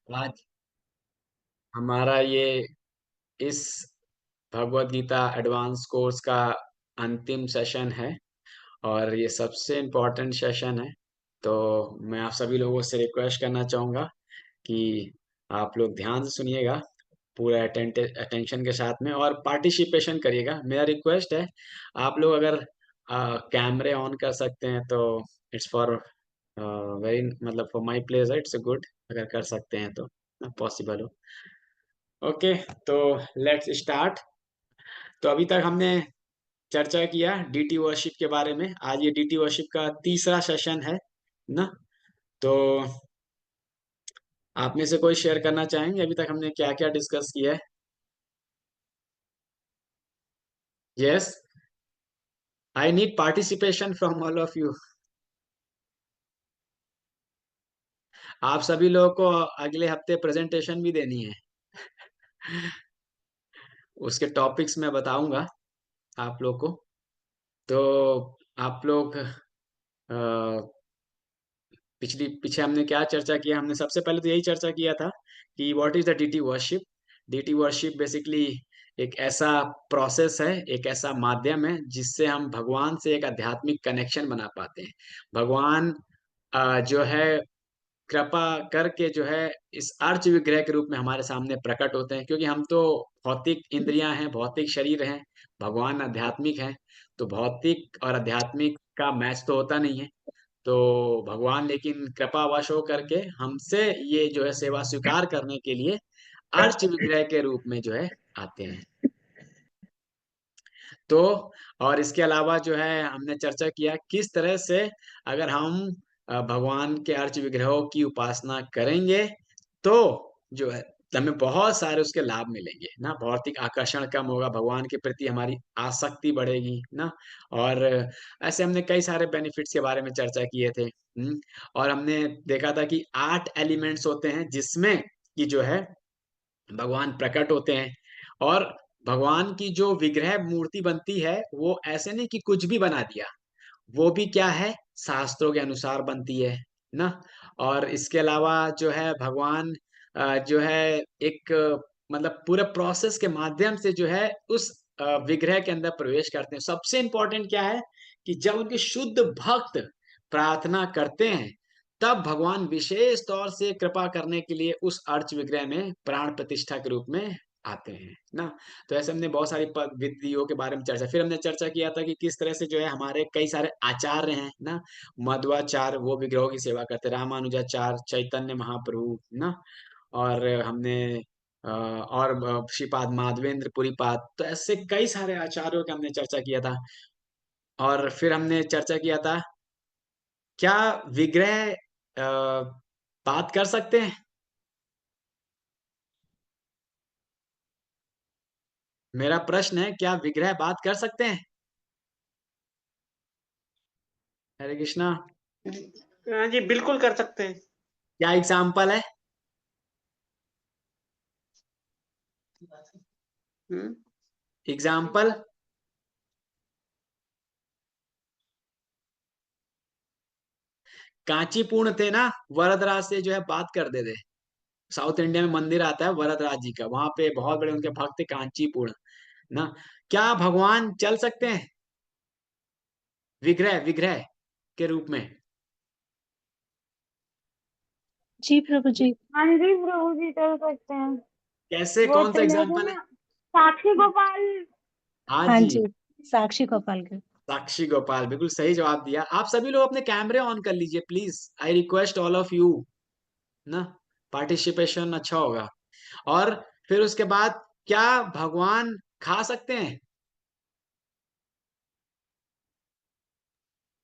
आज हमारा ये इस भगवत गीता एडवांस कोर्स का अंतिम सेशन है और ये सबसे इम्पोर्टेंट सेशन है। तो मैं आप सभी लोगों से रिक्वेस्ट करना चाहूँगा कि आप लोग ध्यान से सुनिएगा, पूरा अटेंशन के साथ में, और पार्टिसिपेशन करिएगा। मेरा रिक्वेस्ट है, आप लोग अगर कैमरे ऑन कर सकते हैं तो इट्स फॉर वेरी, मतलब for my pleasure, it's good अगर कर सकते हैं तो पॉसिबल हो। ओके, तो लेट्स स्टार्ट। तो अभी तक हमने चर्चा किया डीटी वर्शिप के बारे में। आज ये डीटी वर्शिप का तीसरा सेशन है ना। तो आप में से कोई शेयर करना चाहेंगे अभी तक हमने क्या क्या डिस्कस किया है? Yes, I need participation from all of you. आप सभी लोगों को अगले हफ्ते प्रेजेंटेशन भी देनी है। उसके टॉपिक्स मैं बताऊंगा आप लोग को। तो आप लोग पीछे हमने क्या चर्चा किया? हमने सबसे पहले तो यही चर्चा किया था कि what is the deity worship. Deity worship basically एक ऐसा प्रोसेस है, एक ऐसा माध्यम है जिससे हम भगवान से एक आध्यात्मिक कनेक्शन बना पाते हैं। भगवान जो है कृपा करके जो है इस अर्च विग्रह के रूप में हमारे सामने प्रकट होते हैं, क्योंकि हम तो भौतिक इंद्रियां हैं, भौतिक शरीर हैं, भगवान आध्यात्मिक हैं। तो भौतिक और आध्यात्मिक का मैच तो होता नहीं है। तो भगवान लेकिन कृपावश हो करके हमसे ये जो है सेवा स्वीकार करने के लिए अर्च विग्रह के रूप में जो है आते हैं। तो और इसके अलावा जो है हमने चर्चा किया किस तरह से अगर हम भगवान के अर्च विग्रहों की उपासना करेंगे तो जो है हमें बहुत सारे उसके लाभ मिलेंगे ना। भौतिक आकर्षण कम होगा, भगवान के प्रति हमारी आसक्ति बढ़ेगी ना। और ऐसे हमने कई सारे बेनिफिट्स के बारे में चर्चा किए थे। और हमने देखा था कि 8 एलिमेंट्स होते हैं जिसमें कि जो है भगवान प्रकट होते हैं। और भगवान की जो विग्रह मूर्ति बनती है वो ऐसे नहीं कि कुछ भी बना दिया, वो भी क्या है, शास्त्रों के अनुसार बनती है ना। और इसके अलावा जो है भगवान जो है एक मतलब पूरे प्रोसेस के माध्यम से जो है उस विग्रह के अंदर प्रवेश करते हैं। सबसे इंपॉर्टेंट क्या है कि जब उनके शुद्ध भक्त प्रार्थना करते हैं तब भगवान विशेष तौर से कृपा करने के लिए उस अर्च विग्रह में प्राण प्रतिष्ठा के रूप में आते हैं ना। तो ऐसे हमने बहुत सारी विधियों के बारे में चर्चा, फिर हमने चर्चा किया था कि किस तरह से जो है हमारे कई सारे आचार्य हैं ना। मध्वाचार्य वो विग्रहों की सेवा करते, रामानुजाचार्य, चैतन्य महाप्रभु ना। और हमने और श्रीपाद माधवेंद्र पुरीपाद, तो ऐसे कई सारे आचार्यों की हमने चर्चा किया था। और फिर हमने चर्चा किया था क्या विग्रह बात कर सकते हैं? मेरा प्रश्न है, क्या विग्रह बात कर सकते हैं? हरे कृष्णा। हाँ जी, बिल्कुल कर सकते हैं। क्या एग्जाम्पल है? हम्म। एग्जाम्पल। कांचीपुर्ण थे ना, वरदराज से जो है बात कर दे थे। साउथ इंडिया में मंदिर आता है वरदराज जी का, वहां पे बहुत बड़े उनके भक्त थे कांचीपुर्ण ना। क्या भगवान चल सकते हैं विग्रह विग्रह के रूप में? जी प्रभु जी। हाँ जी प्रभु जी चल सकते हैं। कैसे, वो कौन सा चले थे एग्जाम्पल है? ना, साक्षी गोपाल। हाँ हाँ जी, जी, साक्षी गोपाल के। साक्षी गोपाल, बिल्कुल सही जवाब दिया। आप सभी लोग अपने कैमरे ऑन कर लीजिए please, I request all of you ना। पार्टिसिपेशन अच्छा होगा। और फिर उसके बाद क्या भगवान खा सकते हैं?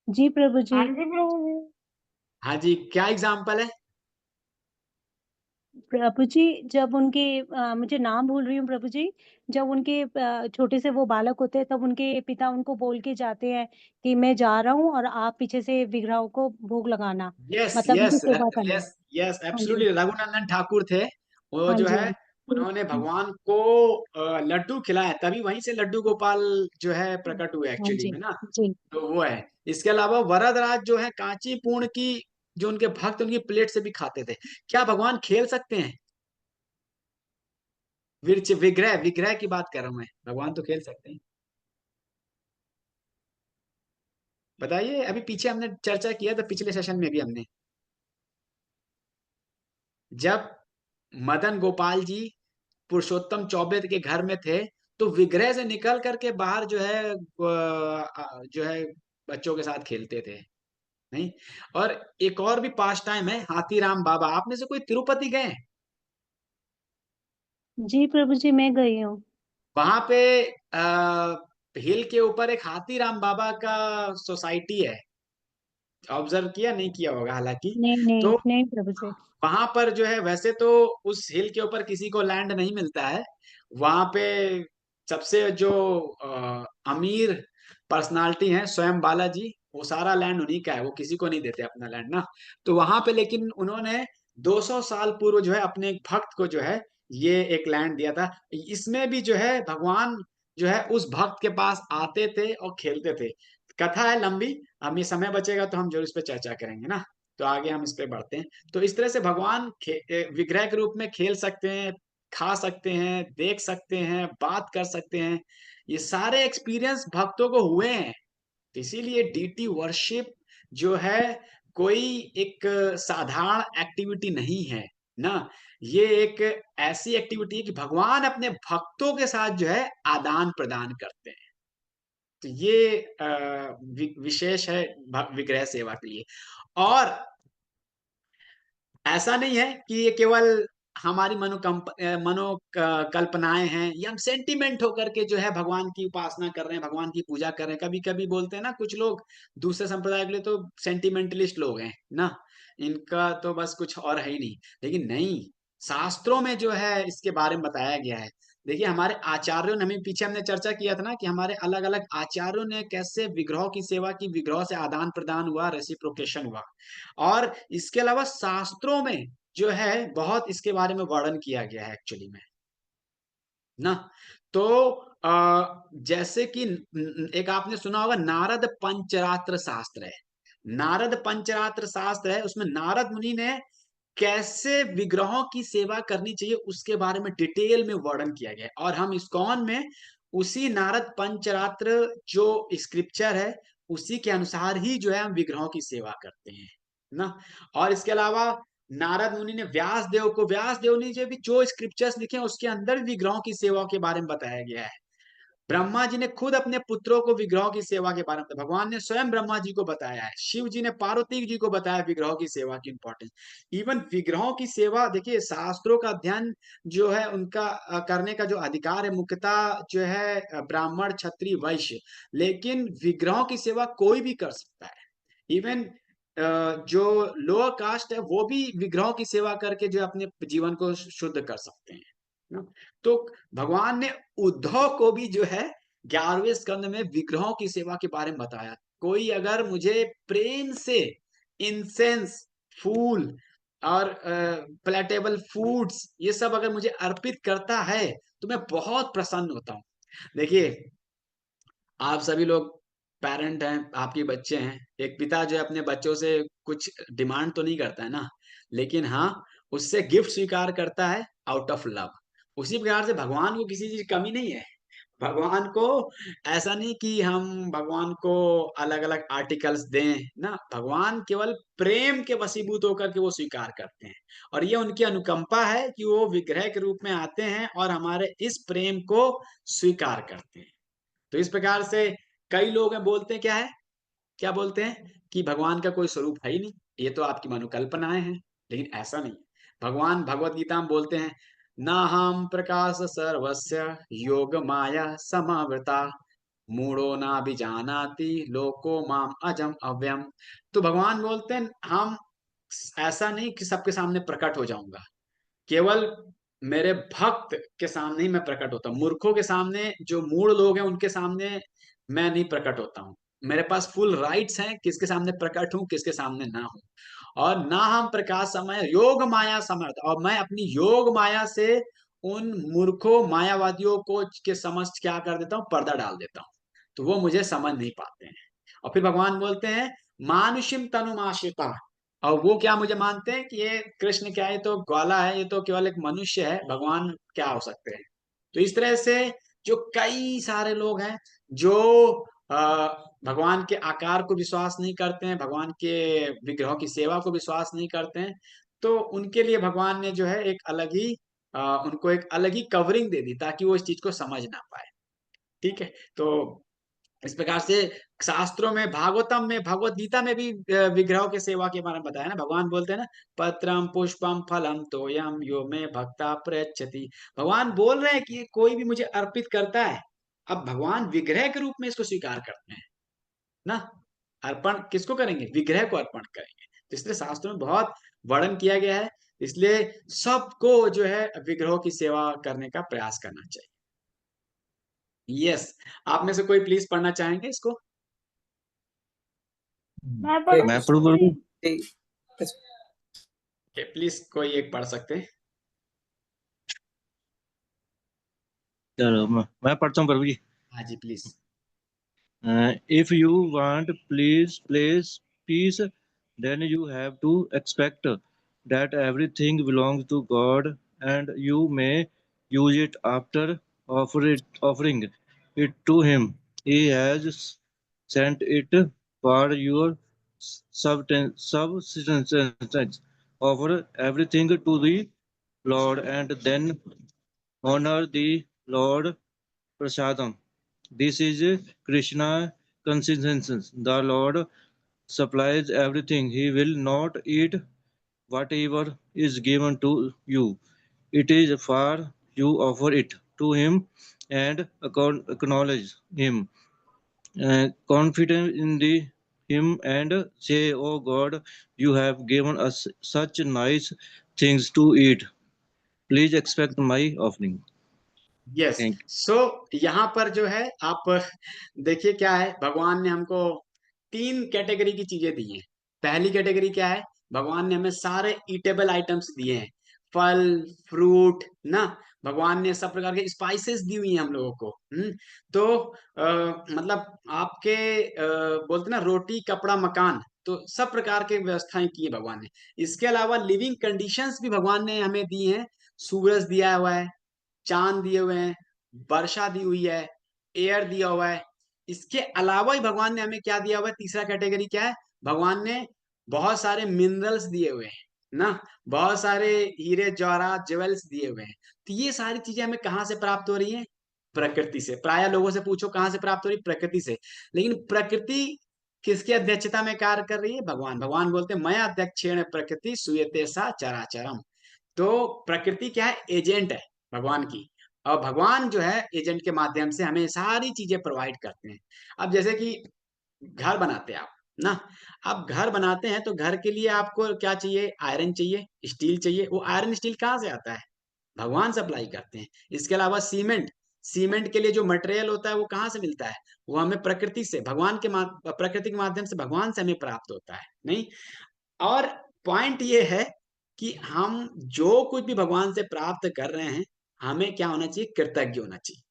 जी प्रभु जी। हाँ जी प्रभु जी। हाँ जी, क्या एग्जाम्पल है? प्रभु जी, जब उनके मुझे नाम भूल रही हूँ प्रभु जी। जब उनके छोटे से वो बालक होते हैं तब उनके पिता उनको बोल के जाते हैं कि मैं जा रहा हूँ और आप पीछे से विग्रहों को भोग लगाना, यस मतलब उनकी यस सेवा करना। यस यस, हाँ जी। एब्सोल्युटली, रघुनंदन ठाकुर थे वो हाँ जो जी। है। उन्होंने भगवान को लड्डू खिलाया, तभी वहीं से लड्डू गोपाल जो है प्रकट हुए हाँ एक्चुअली जी। में ना। जी। तो वो है। इसके अलावा वरदराज जो है कांचीपुर्ण की जो उनके भक्त उनकी प्लेट से भी खाते थे। क्या भगवान खेल सकते हैं? विग्रह विग्रह की बात कर रहा हूं मैं, भगवान तो खेल सकते हैं। बताइए, अभी पीछे हमने चर्चा किया था, पिछले सेशन में भी हमने, जब मदन गोपाल जी पुरुषोत्तम चौबे के घर में थे, तो विग्रह से निकल करके बाहर जो है बच्चों के साथ खेलते थे। नहीं? और एक और भी पास टाइम है, हाथीराम बाबा। आप में से कोई तिरुपति गए? जी प्रभु जी, मैं गई हूँ। वहां पे हिल के ऊपर एक हाथीराम बाबा का सोसाइटी है। ऑब्जर्व किया नहीं किया होगा हालांकि। नहीं नहीं तो नहीं प्रभु जी। वहां पर जो है, वैसे तो उस हिल के ऊपर किसी को लैंड नहीं मिलता है। वहां पे सबसे जो अमीर पर्सनालिटी है, स्वयं बालाजी, वो सारा लैंड उन्हीं का है, वो किसी को नहीं देते अपना लैंड ना। तो वहां पे लेकिन उन्होंने 200 साल पूर्व जो है अपने एक भक्त को जो है ये एक लैंड दिया था। इसमें भी जो है भगवान जो है उस भक्त के पास आते थे और खेलते थे। कथा है लंबी, हमें समय बचेगा तो हम जरूर इस पे चर्चा करेंगे ना। तो आगे हम इस पे बढ़ते हैं। तो इस तरह से भगवान विग्रह के रूप में खेल सकते हैं, खा सकते हैं, देख सकते हैं, बात कर सकते हैं। ये सारे एक्सपीरियंस भक्तों को हुए हैं। तो इसीलिए डीटी वर्शिप जो है कोई एक साधारण एक्टिविटी नहीं है ना। ये एक ऐसी एक्टिविटी है कि भगवान अपने भक्तों के साथ जो है आदान प्रदान करते हैं। तो ये विशेष है विग्रह सेवा के लिए। और ऐसा नहीं है कि ये केवल हमारी कल्पनाएं हैं, या हम सेंटिमेंट होकर के जो है भगवान की उपासना कर रहे हैं, भगवान की पूजा कर रहे हैं। कभी कभी बोलते हैं ना कुछ लोग, दूसरे संप्रदाय के लिए तो सेंटिमेंटलिस्ट लोग हैं ना, इनका तो बस कुछ और है ही नहीं। लेकिन नहीं, शास्त्रों में जो है इसके बारे में बताया गया है। देखिए, हमारे आचार्यों ने, हमें पीछे हमने चर्चा किया था ना कि हमारे अलग अलग आचार्यों ने कैसे विग्रहों की सेवा की, विग्रह से आदान प्रदान हुआ, रेसिप्रोकेशन हुआ। और इसके अलावा शास्त्रों में जो है बहुत इसके बारे में वर्णन किया गया है एक्चुअली में ना। तो जैसे कि एक आपने सुना होगा नारद पंचरात्र शास्त्र है। नारद पंचरात्र शास्त्र है, उसमें नारद मुनि ने कैसे विग्रहों की सेवा करनी चाहिए उसके बारे में डिटेल में वर्णन किया गया है। और हम इस्कॉन में उसी नारद पंचरात्र जो स्क्रिप्चर है उसी के अनुसार ही जो है हम विग्रहों की सेवा करते हैं ना। और इसके अलावा नारद मुनि ने व्यास देव ने जो स्क्रिप्चर्स लिखे हैं उसके अंदर विग्रहों की सेवा के बारे में बताया गया है। ब्रह्मा जी ने खुद अपने पुत्रों को विग्रहों की सेवा के बारे में बताया। भगवान ने स्वयं ब्रह्मा जी को बताया है, शिव जी ने पार्वती जी को बताया विग्रहों की सेवा की इंपॉर्टेंस। इवन विग्रहों की सेवा, देखिए शास्त्रों का अध्ययन जो है उनका करने का जो अधिकार है मुख्यतः जो है ब्राह्मण क्षत्रिय वैश्य, लेकिन विग्रहों की सेवा कोई भी कर सकता है। इवन जो लोअर कास्ट है वो भी विग्रहों की सेवा करके जो अपने जीवन को शुद्ध कर सकते हैं ना। तो भगवान ने उद्धव को भी जो है 11वें स्कंद में विग्रहों की सेवा के बारे में बताया। कोई अगर मुझे प्रेम से इंसेंस, फूल और प्लेटेबल फूड्स ये सब अगर मुझे अर्पित करता है तो मैं बहुत प्रसन्न होता हूँ। देखिए, आप सभी लोग पेरेंट हैं, आपके बच्चे हैं। एक पिता जो है अपने बच्चों से कुछ डिमांड तो नहीं करता है ना, लेकिन हाँ उससे गिफ्ट स्वीकार करता है आउट ऑफ लव। उसी प्रकार से भगवान को किसी चीज की कमी नहीं है। भगवान को ऐसा नहीं कि हम भगवान को अलग अलग आर्टिकल्स दें ना, भगवान केवल प्रेम के वशीभूत होकर के वो स्वीकार करते हैं। और ये उनकी अनुकंपा है कि वो विग्रह के रूप में आते हैं और हमारे इस प्रेम को स्वीकार करते हैं। तो इस प्रकार से कई लोग हैं बोलते हैं क्या है, क्या बोलते हैं कि भगवान का कोई स्वरूप है ही नहीं, ये तो आपकी मनोकल्पनाएं हैं। लेकिन ऐसा नहीं। भगवान भगवत गीता में बोलते हैं, ना हम प्रकाश सर्वस्य योग माया समावृता मूढ़ो ना भी जानाति लोको माम अजम अव्यम। तो भगवान बोलते हैं हम ऐसा नहीं कि सबके सामने प्रकट हो जाऊंगा, केवल मेरे भक्त के सामने ही मैं प्रकट होता हूँ। मूर्खों के सामने, जो मूढ़ लोग हैं उनके सामने मैं नहीं प्रकट होता हूँ। मेरे पास फुल राइट्स हैं किसके सामने प्रकट हूँ किसके सामने ना हूँ। और ना हम प्रकाश समय योग माया समर्थ, और मैं अपनी योग माया से उन मूर्खों मायावादियों को के समक्ष क्या कर देता हूँ, पर्दा डाल देता हूँ। तो वो मुझे समझ नहीं पाते हैं। और फिर भगवान बोलते हैं मानुषिम तनुमाश्रिता, और वो क्या मुझे मानते हैं कि ये कृष्ण क्या है, ये तो ग्वाला है, ये तो केवल एक मनुष्य है, भगवान क्या हो सकते हैं। तो इस तरह से जो कई सारे लोग हैं जो भगवान के आकार को विश्वास नहीं करते हैं, भगवान के विग्रहों की सेवा को विश्वास नहीं करते हैं, तो उनके लिए भगवान ने जो है एक अलग ही उनको एक अलग ही कवरिंग दे दी ताकि वो इस चीज को समझ ना पाए। ठीक है। तो इस प्रकार से शास्त्रों में, भागवतम में, भगवत गीता में भी विग्रहों के सेवा के बारे में बताया ना। भगवान बोलते हैं ना, पत्रम पुष्पम फलम तोयम यो में भक्ता प्रयच्छति। भगवान बोल रहे हैं कि कोई भी मुझे अर्पित करता है। अब भगवान विग्रह के रूप में इसको स्वीकार करते हैं ना। अर्पण किसको करेंगे? विग्रह को अर्पण करेंगे। तो इसलिए शास्त्रों में बहुत वर्णन किया गया है। इसलिए सबको जो है विग्रहों की सेवा करने का प्रयास करना चाहिए। यस। आप में से कोई प्लीज पढ़ना चाहेंगे इसको? मैं एक पढ़ूं? मैं पढ़ू प्रभु? प्लीज कोई एक पढ़ सकते हैं। चलो मैं पढ़ता हूँ प्रभु जी। हाँ जी please. If you want peace, then you have to expect that everything belongs to God, and you may use it after offering it to Him. He has sent it for your subsistence. Offer everything to the Lord, and then honor the Lord Prasadam. This is Krishna consciousness. The Lord supplies everything. He will not eat whatever is given to you. It is for you offer it to Him and acknowledge Him. Confident in Him and say, "Oh God, you have given us such nice things to eat. Please expect my offering." Yes. Thank you. सो यहाँ पर जो है आप देखिए क्या है, भगवान ने हमको 3 कैटेगरी की चीजें दी हैं। पहली कैटेगरी क्या है? भगवान ने हमें सारे ईटेबल आइटम्स दिए हैं, फल फ्रूट ना। भगवान ने सब प्रकार के स्पाइसेस दी हुई हैं हम लोगों को। तो मतलब आपके बोलते ना, रोटी कपड़ा मकान, तो सब प्रकार के व्यवस्थाएं की है भगवान ने। इसके अलावा लिविंग कंडीशंस भी भगवान ने हमें दी हैं। सूरज दिया हुआ है, चांद दिए हुए हैं, वर्षा दी हुई है, एयर दिया हुआ है। इसके अलावा ही भगवान ने हमें क्या दिया हुआ है? तीसरा कैटेगरी क्या है? भगवान ने बहुत सारे मिनरल्स दिए हुए हैं ना, बहुत सारे हीरे जवाहरात ज्वेल्स दिए हुए हैं। तो ये सारी चीजें हमें कहाँ से प्राप्त हो रही हैं? प्रकृति से। प्राय लोगों से पूछो कहाँ से प्राप्त हो रही? प्रकृति से। लेकिन प्रकृति किसकी अध्यक्षता में कार्य कर रही है? भगवान। भगवान बोलते हैं, मया अध्यक्षेण प्रकृति सूयते सा चराचरम। तो प्रकृति क्या है? एजेंट है भगवान की। और भगवान जो है एजेंट के माध्यम से हमें सारी चीजें प्रोवाइड करते हैं। अब जैसे कि घर बनाते हैं आप ना, आप घर बनाते हैं तो घर के लिए आपको क्या चाहिए? आयरन चाहिए, स्टील चाहिए। वो आयरन स्टील कहाँ से आता है? भगवान सप्लाई करते हैं। इसके अलावा सीमेंट, सीमेंट के लिए जो मटेरियल होता है वो कहाँ से मिलता है? वो हमें प्रकृति से, भगवान के प्रकृति के माध्यम से भगवान से हमें प्राप्त होता है नहीं। और पॉइंट ये है कि हम जो कुछ भी भगवान से प्राप्त कर रहे हैं, हमें क्या होना चाहिए? कृतज्ञ होना चाहिए।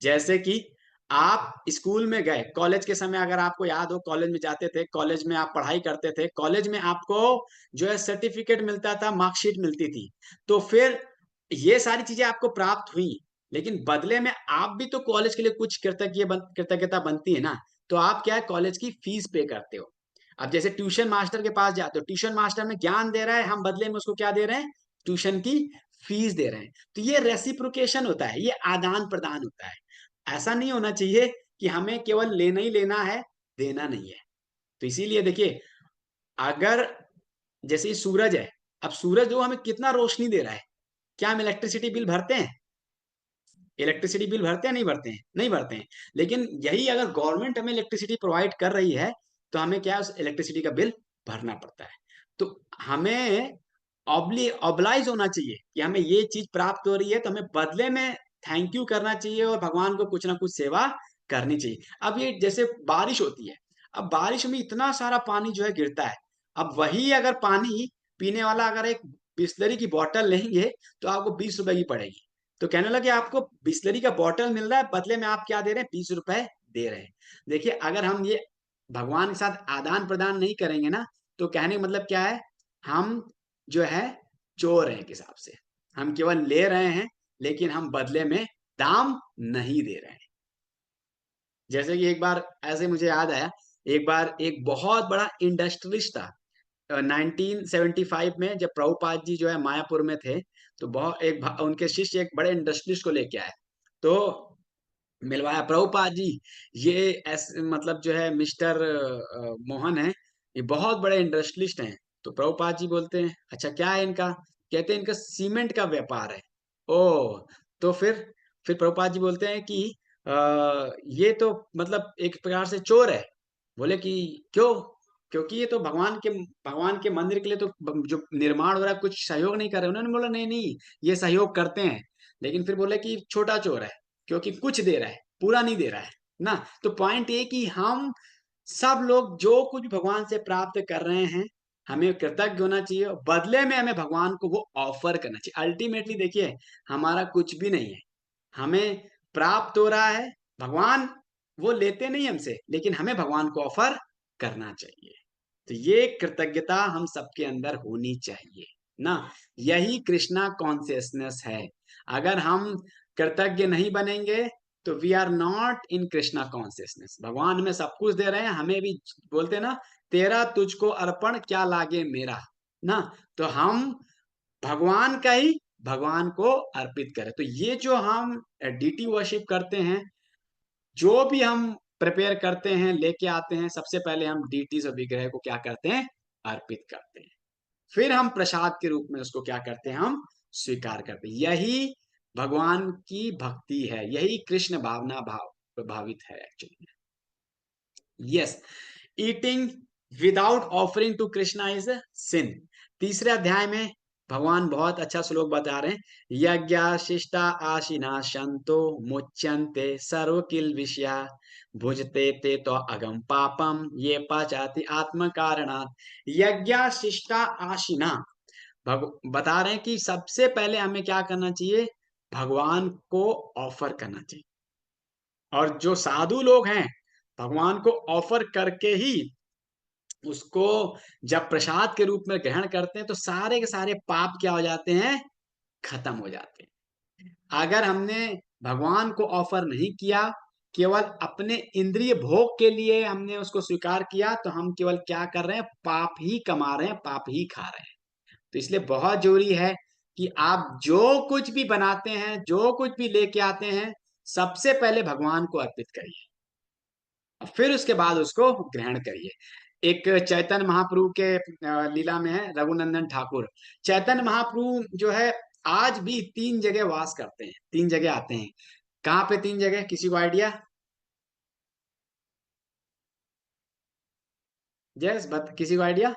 जैसे कि आप स्कूल में गए, कॉलेज के समय अगर आपको याद हो, कॉलेज में जाते थे, कॉलेज में आप पढ़ाई करते थे, कॉलेज में आपको जो है सर्टिफिकेट मिलता था, मार्कशीट मिलती थी। तो फिर ये सारी चीजें आपको प्राप्त हुई, लेकिन बदले में आप भी तो कॉलेज के लिए कुछ कृतज्ञता बनती है ना। तो आप क्या है? कॉलेज की फीस पे करते हो। अब जैसे ट्यूशन मास्टर के पास जाते हो, ट्यूशन मास्टर में ज्ञान दे रहा है, हम बदले में उसको क्या दे रहे हैं? ट्यूशन की फीस दे रहे हैं। तो ये रेसिप्रोकेशन होता है, ये आदान प्रदान होता है। ऐसा नहीं होना चाहिए कि हमें केवल लेना ही लेना है, देना नहीं है। तो इसीलिए देखिए, अगर जैसे सूरज है, अब सूरज जो हमें कितना रोशनी दे रहा है, क्या हम इलेक्ट्रिसिटी बिल भरते हैं? इलेक्ट्रिसिटी बिल भरते हैं? नहीं भरते हैं? नहीं भरते हैं। लेकिन यही अगर गवर्नमेंट हमें इलेक्ट्रिसिटी प्रोवाइड कर रही है, तो हमें क्या उस इलेक्ट्रिसिटी का बिल भरना पड़ता है। तो हमें ऑब्लाइज होना चाहिए कि हमें ये चीज प्राप्त हो रही है, तो हमें बदले में थैंक यू करना चाहिए और भगवान को कुछ ना कुछ सेवा करनी चाहिए। अब ये जैसे बारिश होती है, अब बारिश में इतना सारा पानी जो है गिरता है। अब वही अगर पानी पीने वाला अगर एक बिस्लरी की बोतल लेंगे तो आपको 20 रुपए की पड़ेगी। तो कहने लगे आपको बिस्लरी का बोतल मिल रहा है, बदले में आप क्या दे रहे हैं? 20 रुपए दे रहे हैं। देखिए, अगर हम ये भगवान के साथ आदान प्रदान नहीं करेंगे ना, तो कहने का मतलब क्या है, हम जो है चोर हैं एक हिसाब से, हम केवल ले रहे हैं लेकिन हम बदले में दाम नहीं दे रहे हैं। जैसे कि एक बार ऐसे मुझे याद आया, एक बार एक बहुत बड़ा इंडस्ट्रियलिस्ट था 1975 में, जब प्रभुपाद जी जो है मायापुर में थे, तो बहुत उनके शिष्य एक बड़े इंडस्ट्रियलिस्ट को लेके आए, तो मिलवाया प्रभुपाद जी, ये मतलब जो है मिस्टर मोहन है, ये बहुत बड़े इंडस्ट्रियलिस्ट हैं। तो प्रभुपाद जी बोलते हैं अच्छा क्या है इनका, कहते हैं इनका सीमेंट का व्यापार है। ओ, तो फिर प्रभुपाद जी बोलते हैं कि ये तो मतलब एक प्रकार से चोर है। बोले कि क्यों, क्योंकि ये तो भगवान के मंदिर के लिए तो जो निर्माण हो रहा है कुछ सहयोग नहीं कर रहे। उन्होंने बोला नहीं नहीं, ये सहयोग करते हैं, लेकिन फिर बोले कि छोटा चोर है क्योंकि कुछ दे रहा है, पूरा नहीं दे रहा है ना। तो पॉइंट ये कि हम सब लोग जो कुछ भगवान से प्राप्त कर रहे हैं, हमें कृतज्ञ होना चाहिए, और बदले में हमें भगवान को वो ऑफर करना चाहिए। अल्टीमेटली देखिए, हमारा कुछ भी नहीं है, हमें प्राप्त हो रहा है, भगवान वो लेते नहीं हमसे, लेकिन हमें भगवान को ऑफर करना चाहिए। तो ये कृतज्ञता हम सबके अंदर होनी चाहिए ना, यही कृष्णा कॉन्शियसनेस है। अगर हम कृतज्ञ नहीं बनेंगे तो we are not in Krishna consciousness. भगवान हमें सब कुछ दे रहे हैं, हमें भी बोलते ना, तेरा तुझको अर्पण क्या लागे मेरा ना, तो हम भगवान का ही भगवान को अर्पित करें। तो ये जो हम डीटी वर्शिप करते हैं, जो भी हम प्रिपेयर करते हैं, लेके आते हैं, सबसे पहले हम डीटीज और विग्रह को क्या करते हैं, अर्पित करते हैं। फिर हम प्रसाद के रूप में उसको क्या करते हैं, हम स्वीकार करते हैं। यही भगवान की भक्ति है, यही कृष्ण भावना प्रभावित है actually. Yes, eating without offering to Krishna is a sin. तीसरे अध्याय में भगवान बहुत अच्छा श्लोक बता रहे हैं, यज्ञ शिष्टा आशिना शंतो मुच्यन्ते सर्व किल विषया भुजते ते तो अगम पापम ये पाचाति आत्म कारणात्। यज्ञ शिष्टा आशिना बता रहे हैं कि सबसे पहले हमें क्या करना चाहिए, भगवान को ऑफर करना चाहिए। और जो साधु लोग हैं, भगवान को ऑफर करके ही उसको जब प्रसाद के रूप में ग्रहण करते हैं, तो सारे के सारे पाप क्या हो जाते हैं, खत्म हो जाते हैं। अगर हमने भगवान को ऑफर नहीं किया, केवल अपने इंद्रिय भोग के लिए हमने उसको स्वीकार किया, तो हम केवल क्या कर रहे हैं, पाप ही कमा रहे हैं, पाप ही खा रहे हैं। तो इसलिए बहुत जरूरी है कि आप जो कुछ भी बनाते हैं, जो कुछ भी लेके आते हैं, सबसे पहले भगवान को अर्पित करिए, फिर उसके बाद उसको ग्रहण करिए। एक चैतन्य महाप्रभु के लीला में है, रघुनंदन ठाकुर। चैतन्य महाप्रभु जो है आज भी 3 जगह वास करते हैं, 3 जगह आते हैं। कहाँ पे 3 जगह, किसी को आइडिया? यस, किसी को आइडिया?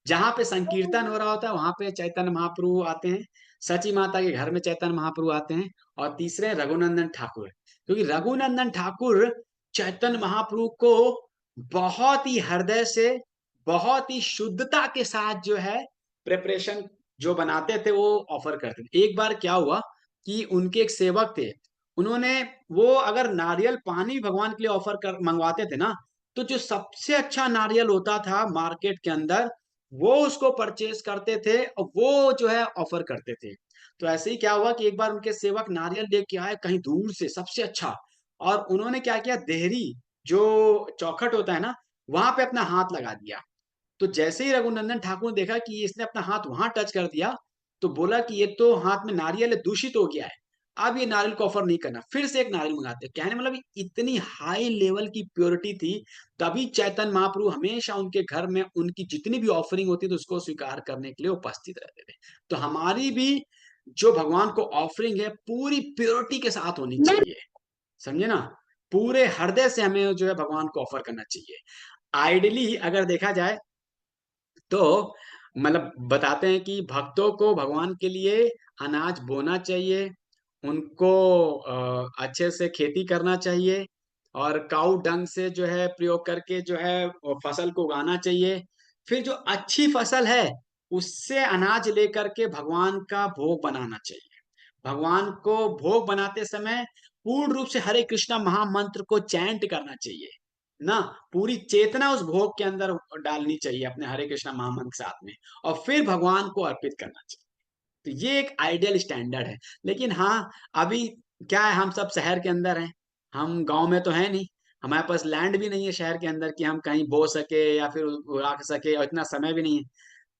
जहां पे संकीर्तन हो रहा होता है वहां पे चैतन्य महाप्रभु आते हैं, सची माता के घर में चैतन्य महाप्रभु आते हैं, और तीसरे रघुनंदन ठाकुर। क्योंकि रघुनंदन ठाकुर चैतन्य महाप्रभु को बहुत ही हृदय से, बहुत ही शुद्धता के साथ जो है प्रिपरेशन जो बनाते थे वो ऑफर करते थे। एक बार क्या हुआ कि उनके एक सेवक थे, उन्होंने वो अगर नारियल पानी भगवान के लिए ऑफर कर मंगवाते थे ना, तो जो सबसे अच्छा नारियल होता था मार्केट के अंदर, वो उसको परचेज करते थे और वो जो है ऑफर करते थे। तो ऐसे ही क्या हुआ कि एक बार उनके सेवक नारियल लेके आए कहीं दूर से सबसे अच्छा, और उन्होंने क्या किया, देहरी जो चौखट होता है ना, वहां पे अपना हाथ लगा दिया। तो जैसे ही रघुनंदन ठाकुर ने देखा कि इसने अपना हाथ वहां टच कर दिया, तो बोला कि ये तो हाथ में नारियल दूषित हो गया है, अब ये नारियल को ऑफर नहीं करना। फिर से एक नारियल मंगाते। कहने मतलब इतनी हाई लेवल की प्योरिटी थी। तभी चैतन्य महाप्रभु हमेशा उनके घर में उनकी जितनी भी ऑफरिंग होती थी उसको स्वीकार करने के लिए उपस्थित रहते थे। तो हमारी भी जो भगवान को ऑफरिंग है पूरी प्योरिटी के साथ होनी चाहिए, समझे ना, पूरे हृदय से हमें जो है भगवान को ऑफर करना चाहिए। आइडियली अगर देखा जाए तो मतलब बताते हैं कि भक्तों को भगवान के लिए अनाज बोना चाहिए, उनको अच्छे से खेती करना चाहिए, और काऊ डंग से जो है प्रयोग करके जो है वो फसल को उगाना चाहिए। फिर जो अच्छी फसल है उससे अनाज लेकर के भगवान का भोग बनाना चाहिए। भगवान को भोग बनाते समय पूर्ण रूप से हरे कृष्णा महामंत्र को चैंट करना चाहिए। ना, पूरी चेतना उस भोग के अंदर डालनी चाहिए अपने हरे कृष्णा महामंत्र के साथ में, और फिर भगवान को अर्पित करना चाहिए। तो ये एक आइडियल स्टैंडर्ड है। लेकिन हाँ, अभी क्या है, हम सब शहर के अंदर हैं, हम गांव में तो है नहीं, हमारे पास लैंड भी नहीं है शहर के अंदर कि हम कहीं बो सके या फिर उगा सके, और इतना समय भी नहीं है।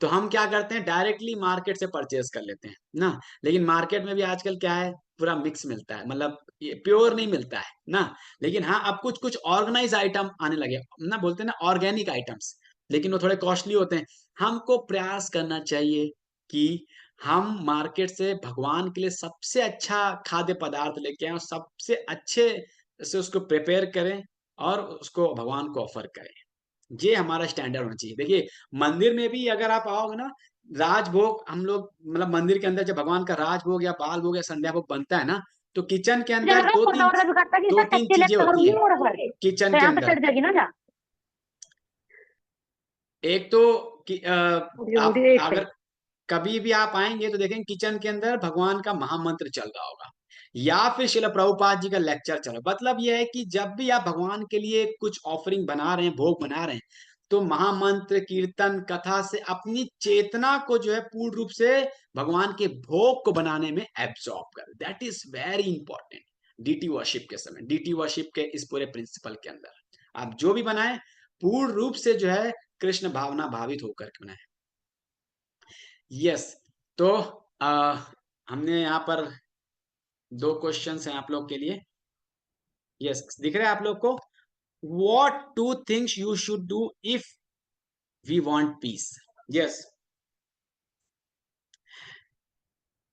तो हम क्या करते हैं, डायरेक्टली मार्केट से परचेज कर लेते हैं ना। लेकिन मार्केट में भी आजकल क्या है, पूरा मिक्स मिलता है, मतलब ये प्योर नहीं मिलता है ना। लेकिन हाँ, अब कुछ कुछ ऑर्गेनाइज आइटम आने लगे ना, बोलते हैं ना ऑर्गेनिक आइटम्स, लेकिन वो थोड़े कॉस्टली होते हैं। हमको प्रयास करना चाहिए कि हम मार्केट से भगवान के लिए सबसे अच्छा खाद्य पदार्थ लेके आए और सबसे अच्छे से उसको प्रिपेयर करें और उसको भगवान को ऑफर करें। ये हमारा स्टैंडर्ड होना चाहिए। देखिए, मंदिर में भी अगर आप आओगे ना, राजभोग हम लोग, मतलब मंदिर के अंदर जब भगवान का राजभोग या बाल भोग या संध्या भोग बनता है ना, तो किचन के अंदर दो तीन चीजें होती हैं किचन तो के यहाँ पे अंदर। चढ़ जाएगी ना जा एक तो आप अगर कभी भी आप आएंगे तो देखेंगे किचन के अंदर भगवान का महामंत्र चल रहा होगा, या फिर शिला प्रभुपाद जी का लेक्चर चल रहा है। मतलब यह है कि जब भी आप भगवान के लिए कुछ ऑफरिंग बना रहे हैं, भोग बना रहे हैं, तो महामंत्र कीर्तन कथा से अपनी चेतना को जो है पूर्ण रूप से भगवान के भोग को बनाने में एब्सॉर्ब कर। That is very important. Deity worship के समय, डीटी वर्शिप के इस पूरे प्रिंसिपल के अंदर आप जो भी बनाए, पूर्ण रूप से जो है कृष्ण भावना भावित होकर के बनाए। यस। तो आ, हमने यहाँ पर 2 क्वेश्चंस हैं आप लोग के लिए। यस, दिख रहा है आप लोग को? What 2 things you should do if we want peace? Yes,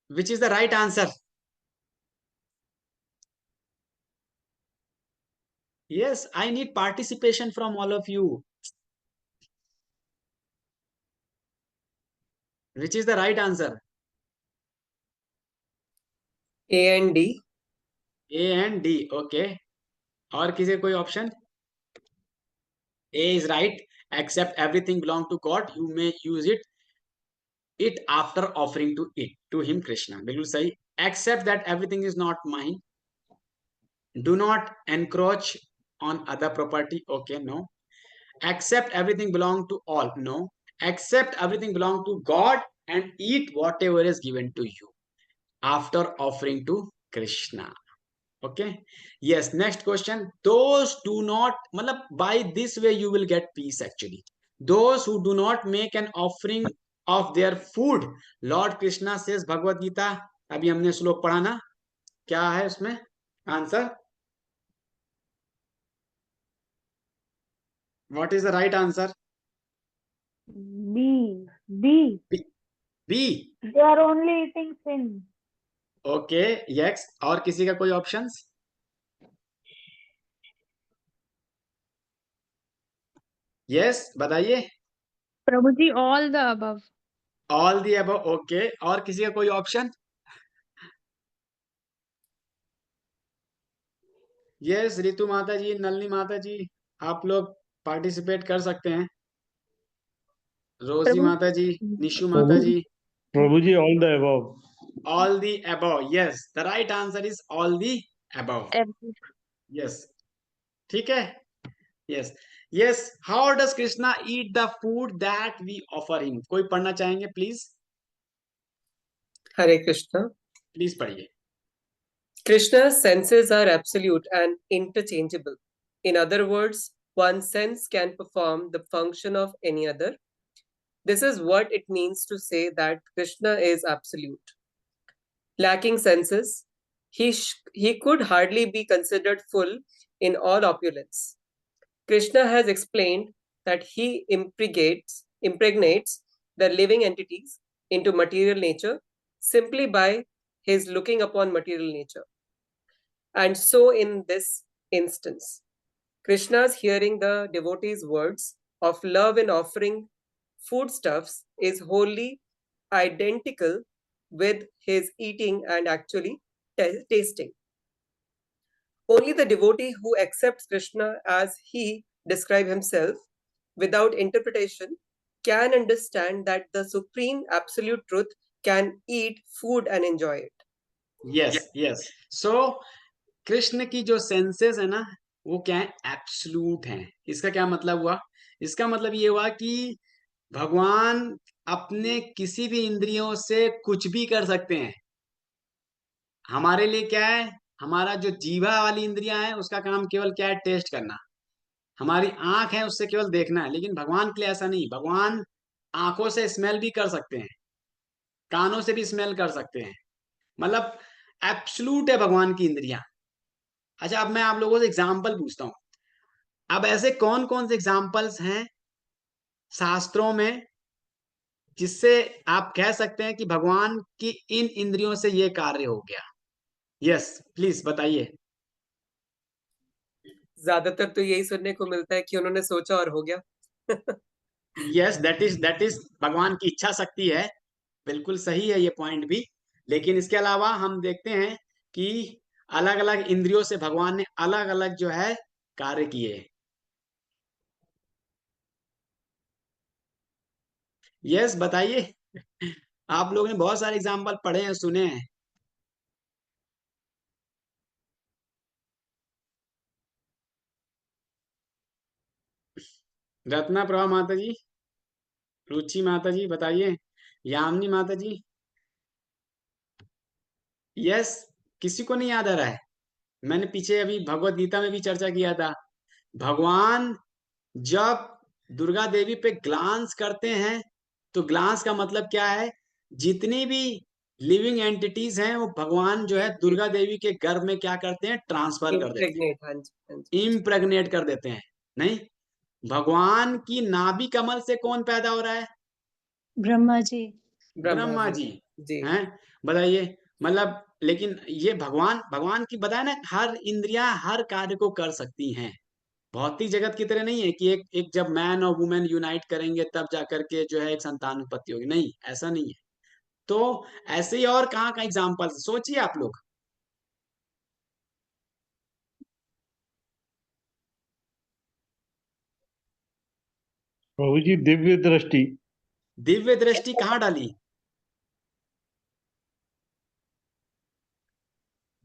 which is the right answer? Yes, I need participation from all of you. Which is the right answer? A and D. A and D, okay. और किसी कोई option? A is right. Accept everything belong to God. You may use it after offering to him Krishna. बिल्कुल सही। Accept that everything is not mine. Do not encroach on other property. Okay, no. Accept everything belong to all. No. Accept everything belong to God and eat whatever is given to you after offering to Krishna. Okay. Yes, next question. Those do not, matlab by this way you will get peace actually. Those who do not make an offering of their food, Lord Krishna says, Bhagavad Gita, अभी हमने श्लोक पढ़ा ना, क्या है उसमें answer? What is the right answer? B. B. They are only eating sin. Okay, yes. और किसी का कोई ऑप्शंस? यस, बताइए। प्रभु जी all the above. All the above, okay. और किसी का कोई ऑप्शन? यस, रितु माता जी, नलनी माता जी, आप लोग पार्टिसिपेट कर सकते हैं। रोजी प्रभु माता जी, निशु माता जी। प्रभु जी all the above. All the above. Yes, the right answer is all the above. Yes. ठीक है? Yes. Yes. How does Krishna eat the food that we offer him? कोई पढ़ना चाहेंगे प्लीज? Hare Krishna. प्लीज पढ़िए। Krishna's senses are absolute and interchangeable. In other words, one sense can perform the function of any other. This is what it means to say that Krishna is absolute. Lacking senses, he could hardly be considered full in all opulence. Krishna has explained that he impregnates the living entities into material nature simply by his looking upon material nature. And so in this instance, Krishna's hearing the devotee's words of love in offering foodstuffs is wholly identical with his eating and actually tasting. Only the devotee who accepts Krishna as he describes himself without interpretation can understand that the supreme absolute truth can eat food and enjoy it. Yes, yes. So Krishna की जो senses है ना, वो क्या है, absolute हैं। इसका क्या मतलब हुआ? इसका मतलब ये हुआ कि भगवान अपने किसी भी इंद्रियों से कुछ भी कर सकते हैं। हमारे लिए क्या है, हमारा जो जीवा वाली इंद्रियां है उसका काम केवल क्या है, टेस्ट करना। हमारी आंख है उससे केवल देखना है। लेकिन भगवान के लिए ऐसा नहीं, भगवान आंखों से स्मेल भी कर सकते हैं, कानों से भी स्मेल कर सकते हैं। मतलब एब्सोल्यूट है भगवान की इंद्रियां। अच्छा, अब मैं आप लोगों से एग्जाम्पल पूछता हूँ। अब ऐसे कौन कौन से एग्जाम्पल्स हैं शास्त्रों में जिससे आप कह सकते हैं कि भगवान की इन इंद्रियों से ये कार्य हो गया? यस, प्लीज बताइए। ज्यादातर तो यही सुनने को मिलता है कि उन्होंने सोचा और हो गया। यस, दैट इज भगवान की इच्छा शक्ति है। बिल्कुल सही है ये पॉइंट भी। लेकिन इसके अलावा हम देखते हैं कि अलग अलग इंद्रियों से भगवान ने अलग अलग जो है कार्य किए। यस, बताइए। आप लोगों ने बहुत सारे एग्जाम्पल पढ़े हैं, सुने हैं। रत्ना प्रभा माता जी, रुचि माता जी बताइए, यामिनी माता जी। यस, किसी को नहीं याद आ रहा है? मैंने पीछे अभी भगवत गीता में भी चर्चा किया था। भगवान जब दुर्गा देवी पे ग्लांस करते हैं तो ग्लांस का मतलब क्या है, जितनी भी लिविंग एंटिटीज हैं वो भगवान जो है दुर्गा देवी के गर्भ में क्या करते हैं, ट्रांसफर कर देते इम्प्रेग्नेट, हाँ जी, हाँ जी। हैं, इम्प्रेग्नेट कर देते हैं। नहीं, भगवान की नाभि कमल से कौन पैदा हो रहा है? ब्रह्मा जी। ब्रह्मा ब्रह्मा जी। जी जी। हैं। बताइए, मतलब लेकिन ये भगवान भगवान की बताया ना, हर इंद्रियां हर कार्य को कर सकती हैं। भौतिक जगत की तरह नहीं है कि एक जब मैन और वुमेन यूनाइट करेंगे तब जाकर के जो है एक संतान उत्पत्ति होगी। नहीं, ऐसा नहीं है। तो ऐसे ही और कहाँ का एग्जाम्पल सोचिए आप लोग। प्रभु जी दिव्य दृष्टि। दिव्य दृष्टि कहाँ डाली?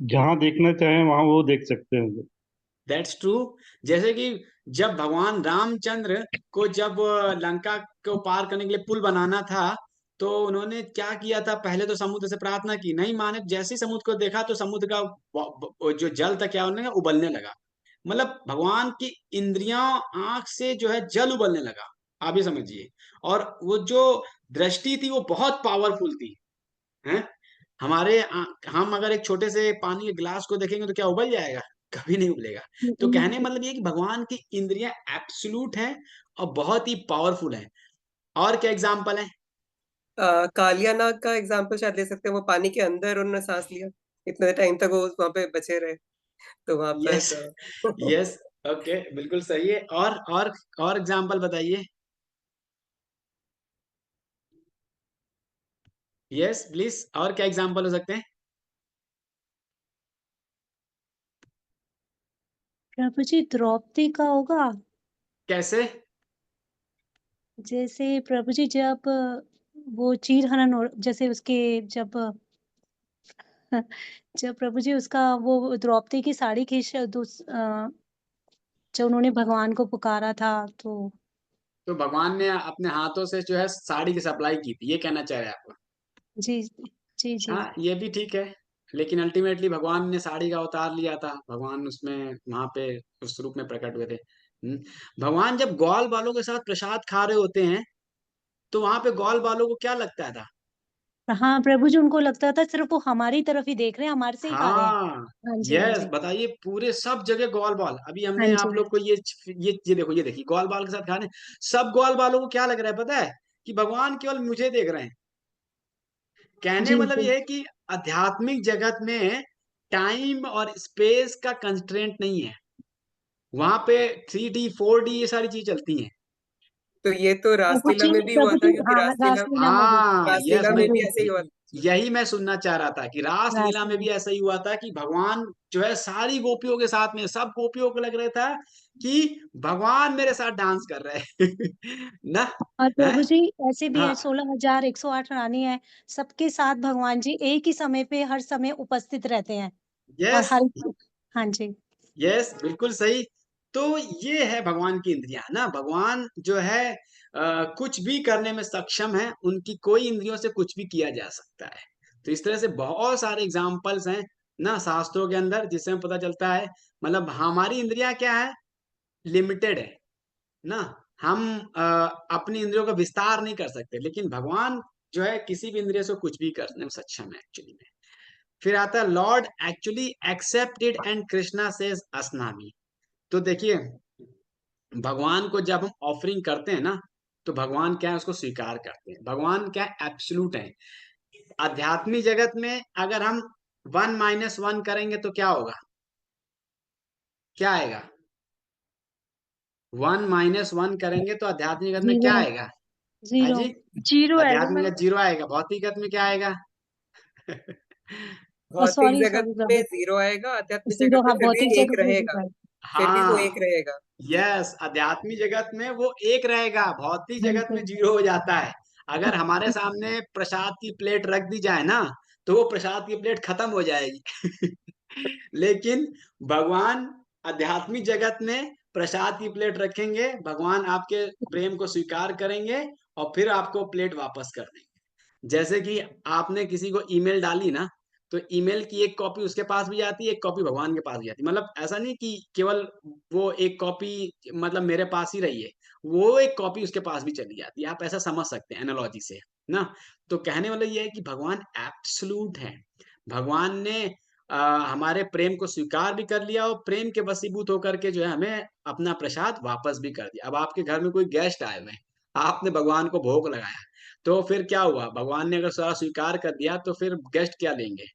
जहाँ देखना चाहे वहां वो देख सकते हैं। That's true. जैसे कि जब भगवान रामचंद्र को जब लंका को पार करने के लिए पुल बनाना था, तो उन्होंने क्या किया था, पहले तो समुद्र से प्रार्थना की, नहीं माने। जैसे ही समुद्र को देखा तो समुद्र का जो जल था क्या होने लगा, उबलने लगा। मतलब भगवान की इंद्रियां, आंख से जो है जल उबलने लगा। आप ये समझिए। और वो जो दृष्टि थी वो बहुत पावरफुल थी। हैं? हम अगर एक छोटे से पानी के गिलास को देखेंगे तो क्या उबल जाएगा? कभी नहीं उबलेगा। तो कहने का मतलब ये कि भगवान की इंद्रियां एब्सोल्यूट हैं और बहुत ही पावरफुल हैं। और क्या एग्जाम्पल है? कालिया नाग का एग्जाम्पल शायद ले सकते हैं। वो पानी के अंदर उन्होंने सांस लिया, इतने टाइम तक वो वहां पे बचे रहे, तो वहां यस, पर यस, ओके, बिल्कुल सही है। और एग्जाम्पल बताइए। यस प्लीज, और क्या एग्जाम्पल हो सकते हैं? प्रभु जी द्रौपदी का होगा। कैसे? जैसे प्रभु जी जब वो चीर हनन हो, जैसे उसके जब जब प्रभु जी उसका वो द्रौपदी की साड़ी खींच जब उन्होंने भगवान को पुकारा था तो। तो भगवान ने अपने हाथों से जो है साड़ी की सप्लाई की थी, ये कहना चाह रहे हैं आप? जी जी जी। हाँ, ये भी ठीक है। लेकिन अल्टीमेटली भगवान ने साड़ी का अवतार लिया था, भगवान उसमें वहां पे उस रूप में प्रकट हुए थे। भगवान जब ग्वाल बालों के साथ प्रसाद खा रहे होते हैं तो वहां पे ग्वाल बालों को क्या लगता था? हाँ प्रभु जी उनको लगता था सिर्फ वो हमारी तरफ ही देख रहे हैं, हमारे से ही खा रहे हैं। हाँ, हाँ जी हाँ यस, जी। बताइए, पूरे सब जगह ग्वाल बाल। अभी हाँ हमने जी आप लोग को ये देखो, ये देखिए, ग्वाल बाल के साथ खाने। सब ग्वाल बालों को क्या लग रहा है पता है? कि भगवान केवल मुझे देख रहे हैं। कहने जी मतलब जी। ये है कि आध्यात्मिक जगत में टाइम और स्पेस का कंस्ट्रेंट नहीं है। वहां पे 3D 4D ये सारी चीज चलती हैं। तो ये तो रासलीला में भी हुआ प्रभु था, जी क्योंकि हाँ रासलीला रासलीला में भी। हाँ, यस, रासलीला मैं में भी जी ऐसे ही हुआ था। यही मैं सुनना चाह रहा था कि रास लीला में रासलीला। भी ऐसा ही हुआ था कि भगवान जो है सारी गोपियों के साथ में, सब गोपियों को लग रहा था कि भगवान मेरे साथ डांस कर रहे हैं ना। और है? प्रभु जी ऐसे भी हाँ, है 16,108 रानी है, सबके साथ भगवान जी एक ही समय पे हर समय उपस्थित रहते हैं। और यस, हर हाँ जी। यस, बिल्कुल सही। तो ये है भगवान की इंद्रियां ना, भगवान जो है कुछ भी करने में सक्षम है, उनकी कोई इंद्रियों से कुछ भी किया जा सकता है। तो इस तरह से बहुत सारे एग्जाम्पल्स हैं ना शास्त्रों के अंदर, जिससे हमें पता चलता है मतलब हमारी इंद्रियां क्या है, लिमिटेड है ना। हम अपनी इंद्रियों का विस्तार नहीं कर सकते, लेकिन भगवान जो है किसी भी इंद्रिय से कुछ भी करने में सक्षम है एक्चुअली में। फिर आता है Lord actually accepted and Krishna says असनामी। तो देखिए, भगवान को जब हम ऑफरिंग करते हैं ना, तो भगवान क्या है उसको स्वीकार करते हैं। भगवान क्या है, एब्सोल्यूट है। आध्यात्मिक जगत में अगर हम 1 - 1 करेंगे तो क्या होगा, क्या आएगा? 1 - 1 करेंगे तो आध्यात्मिक जगत में क्या 0 आएगा? हाँ 0 जी, जीरो आएगा आध्यात्मिक प्रभु जगत 0 आएगा, भौतिक जगत में क्या आएगा? भौतिक सॉरी जगत सॉरी में प्रभु, 0 आएगा, आध्यात्मिक 0 जगत में हाँ, फिर भी भौतिक एक जगत में रहेगा, 0 है। फिर भी वो हाँ, एक रहेगा। यस, आध्यात्मिक जगत में वो एक रहेगा, भौतिक जगत में बिल्कुल 0 हो जाता है। अगर हमारे सामने प्रसाद की प्लेट रख दी जाए ना, तो वो प्रसाद की प्लेट खत्म हो जाएगी। लेकिन भगवान आध्यात्मिक जगत में प्रसाद की प्लेट रखेंगे, भगवान आपके प्रेम को स्वीकार करेंगे और फिर आपको प्लेट वापस कर देंगे। जैसे कि आपने किसी को ईमेल डाली ना, तो ईमेल की एक कॉपी उसके पास भी जाती है, एक कॉपी भगवान के पास भी जाती है। मतलब ऐसा नहीं कि केवल वो एक कॉपी मतलब मेरे पास ही रही है, वो एक कॉपी उसके पास भी चली जाती है। आप ऐसा समझ सकते हैं एनालॉजी से ना। तो कहने वाला ये है कि भगवान एब्सोल्यूट है। भगवान ने हमारे प्रेम को स्वीकार भी कर लिया और प्रेम के वशीभूत होकर के जो है हमें अपना प्रसाद वापस भी कर दिया। अब आपके घर में कोई गेस्ट आए हुए हैं, आपने भगवान को भोग लगाया, तो फिर क्या हुआ, भगवान ने अगर सारा स्वीकार कर दिया तो फिर गेस्ट क्या लेंगे?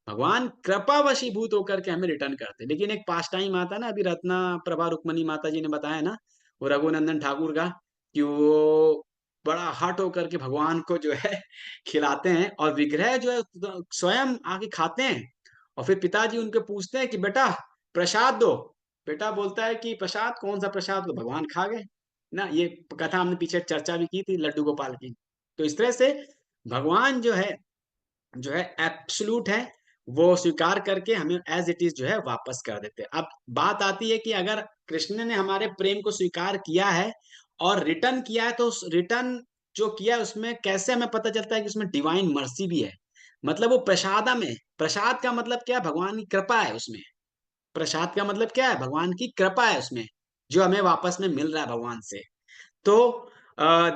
भगवान कृपा वशीभूत होकर के हमें रिटर्न करते। लेकिन एक पास टाइम आता ना, अभी रत्ना प्रभा रुक्मणी माता जी ने बताया ना, वो रघुनंदन ठाकुर का, कि वो बड़ा हट होकर के भगवान को जो है खिलाते हैं और विग्रह जो है स्वयं आके खाते हैं। और फिर पिताजी उनके पूछते हैं कि बेटा प्रसाद दो। बेटा बोलता है कि प्रसाद, कौन सा प्रसाद? तो भगवान खा गए ना। ये कथा हमने पीछे चर्चा भी की थी लड्डू गोपाल की। तो इस तरह से भगवान जो है एब्सोल्यूट है, वो स्वीकार करके हमें एज इट इज जो है वापस कर देते हैं। अब बात आती है कि अगर कृष्ण ने हमारे प्रेम को स्वीकार किया है और रिटर्न किया है, तो उस रिटर्न जो किया है उसमें कैसे हमें पता चलता है कि उसमें डिवाइन मर्सी भी है? मतलब वो प्रसादा में, प्रसाद का मतलब क्या है? भगवान की कृपा है उसमें। प्रसाद का मतलब क्या है? भगवान की कृपा है उसमें, जो हमें वापस में मिल रहा है भगवान से। तो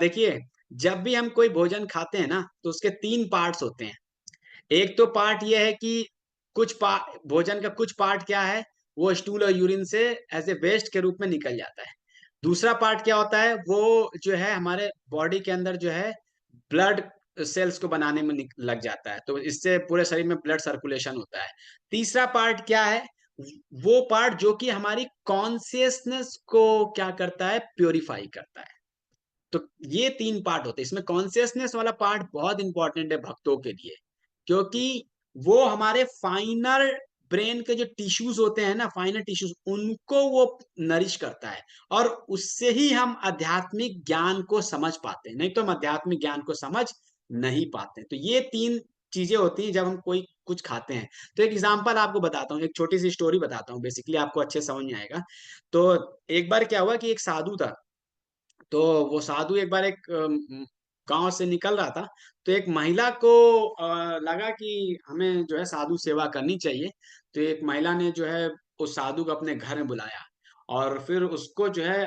देखिए, जब भी हम कोई भोजन खाते हैं ना, तो उसके 3 पार्ट्स होते हैं। एक तो पार्ट ये है कि कुछ भोजन का कुछ पार्ट क्या है, वो स्टूल और यूरिन से एज ए वेस्ट के रूप में निकल जाता है। दूसरा पार्ट क्या होता है, वो जो है हमारे बॉडी के अंदर जो है ब्लड सेल्स को बनाने में लग जाता है, तो इससे पूरे शरीर में ब्लड सर्कुलेशन होता है। तीसरा पार्ट क्या है, वो पार्ट जो कि हमारी कॉन्सियसनेस को क्या करता है, प्योरीफाई करता है। तो ये 3 पार्ट होते हैं। इसमें कॉन्सियसनेस वाला पार्ट बहुत इंपॉर्टेंट है भक्तों के लिए, क्योंकि वो हमारे फाइनल ब्रेन के जो टिश्यूज होते हैं ना, फाइनल टिश्यूज, उनको वो नरिश करता है। और उससे ही हम आध्यात्मिक ज्ञान को समझ पाते हैं, नहीं तो हम आध्यात्मिक ज्ञान को समझ नहीं पाते। तो ये 3 चीजें होती हैं जब हम कोई कुछ खाते हैं। तो एक एग्जांपल आपको बताता हूँ, एक छोटी सी स्टोरी बताता हूँ, बेसिकली आपको अच्छे समझ में आएगा। तो एक बार क्या हुआ कि एक साधु था। तो वो साधु एक बार एक गांव से निकल रहा था। तो एक महिला को लगा कि हमें जो है साधु सेवा करनी चाहिए। तो एक महिला ने जो है उस साधु को अपने घर में बुलाया और फिर उसको जो है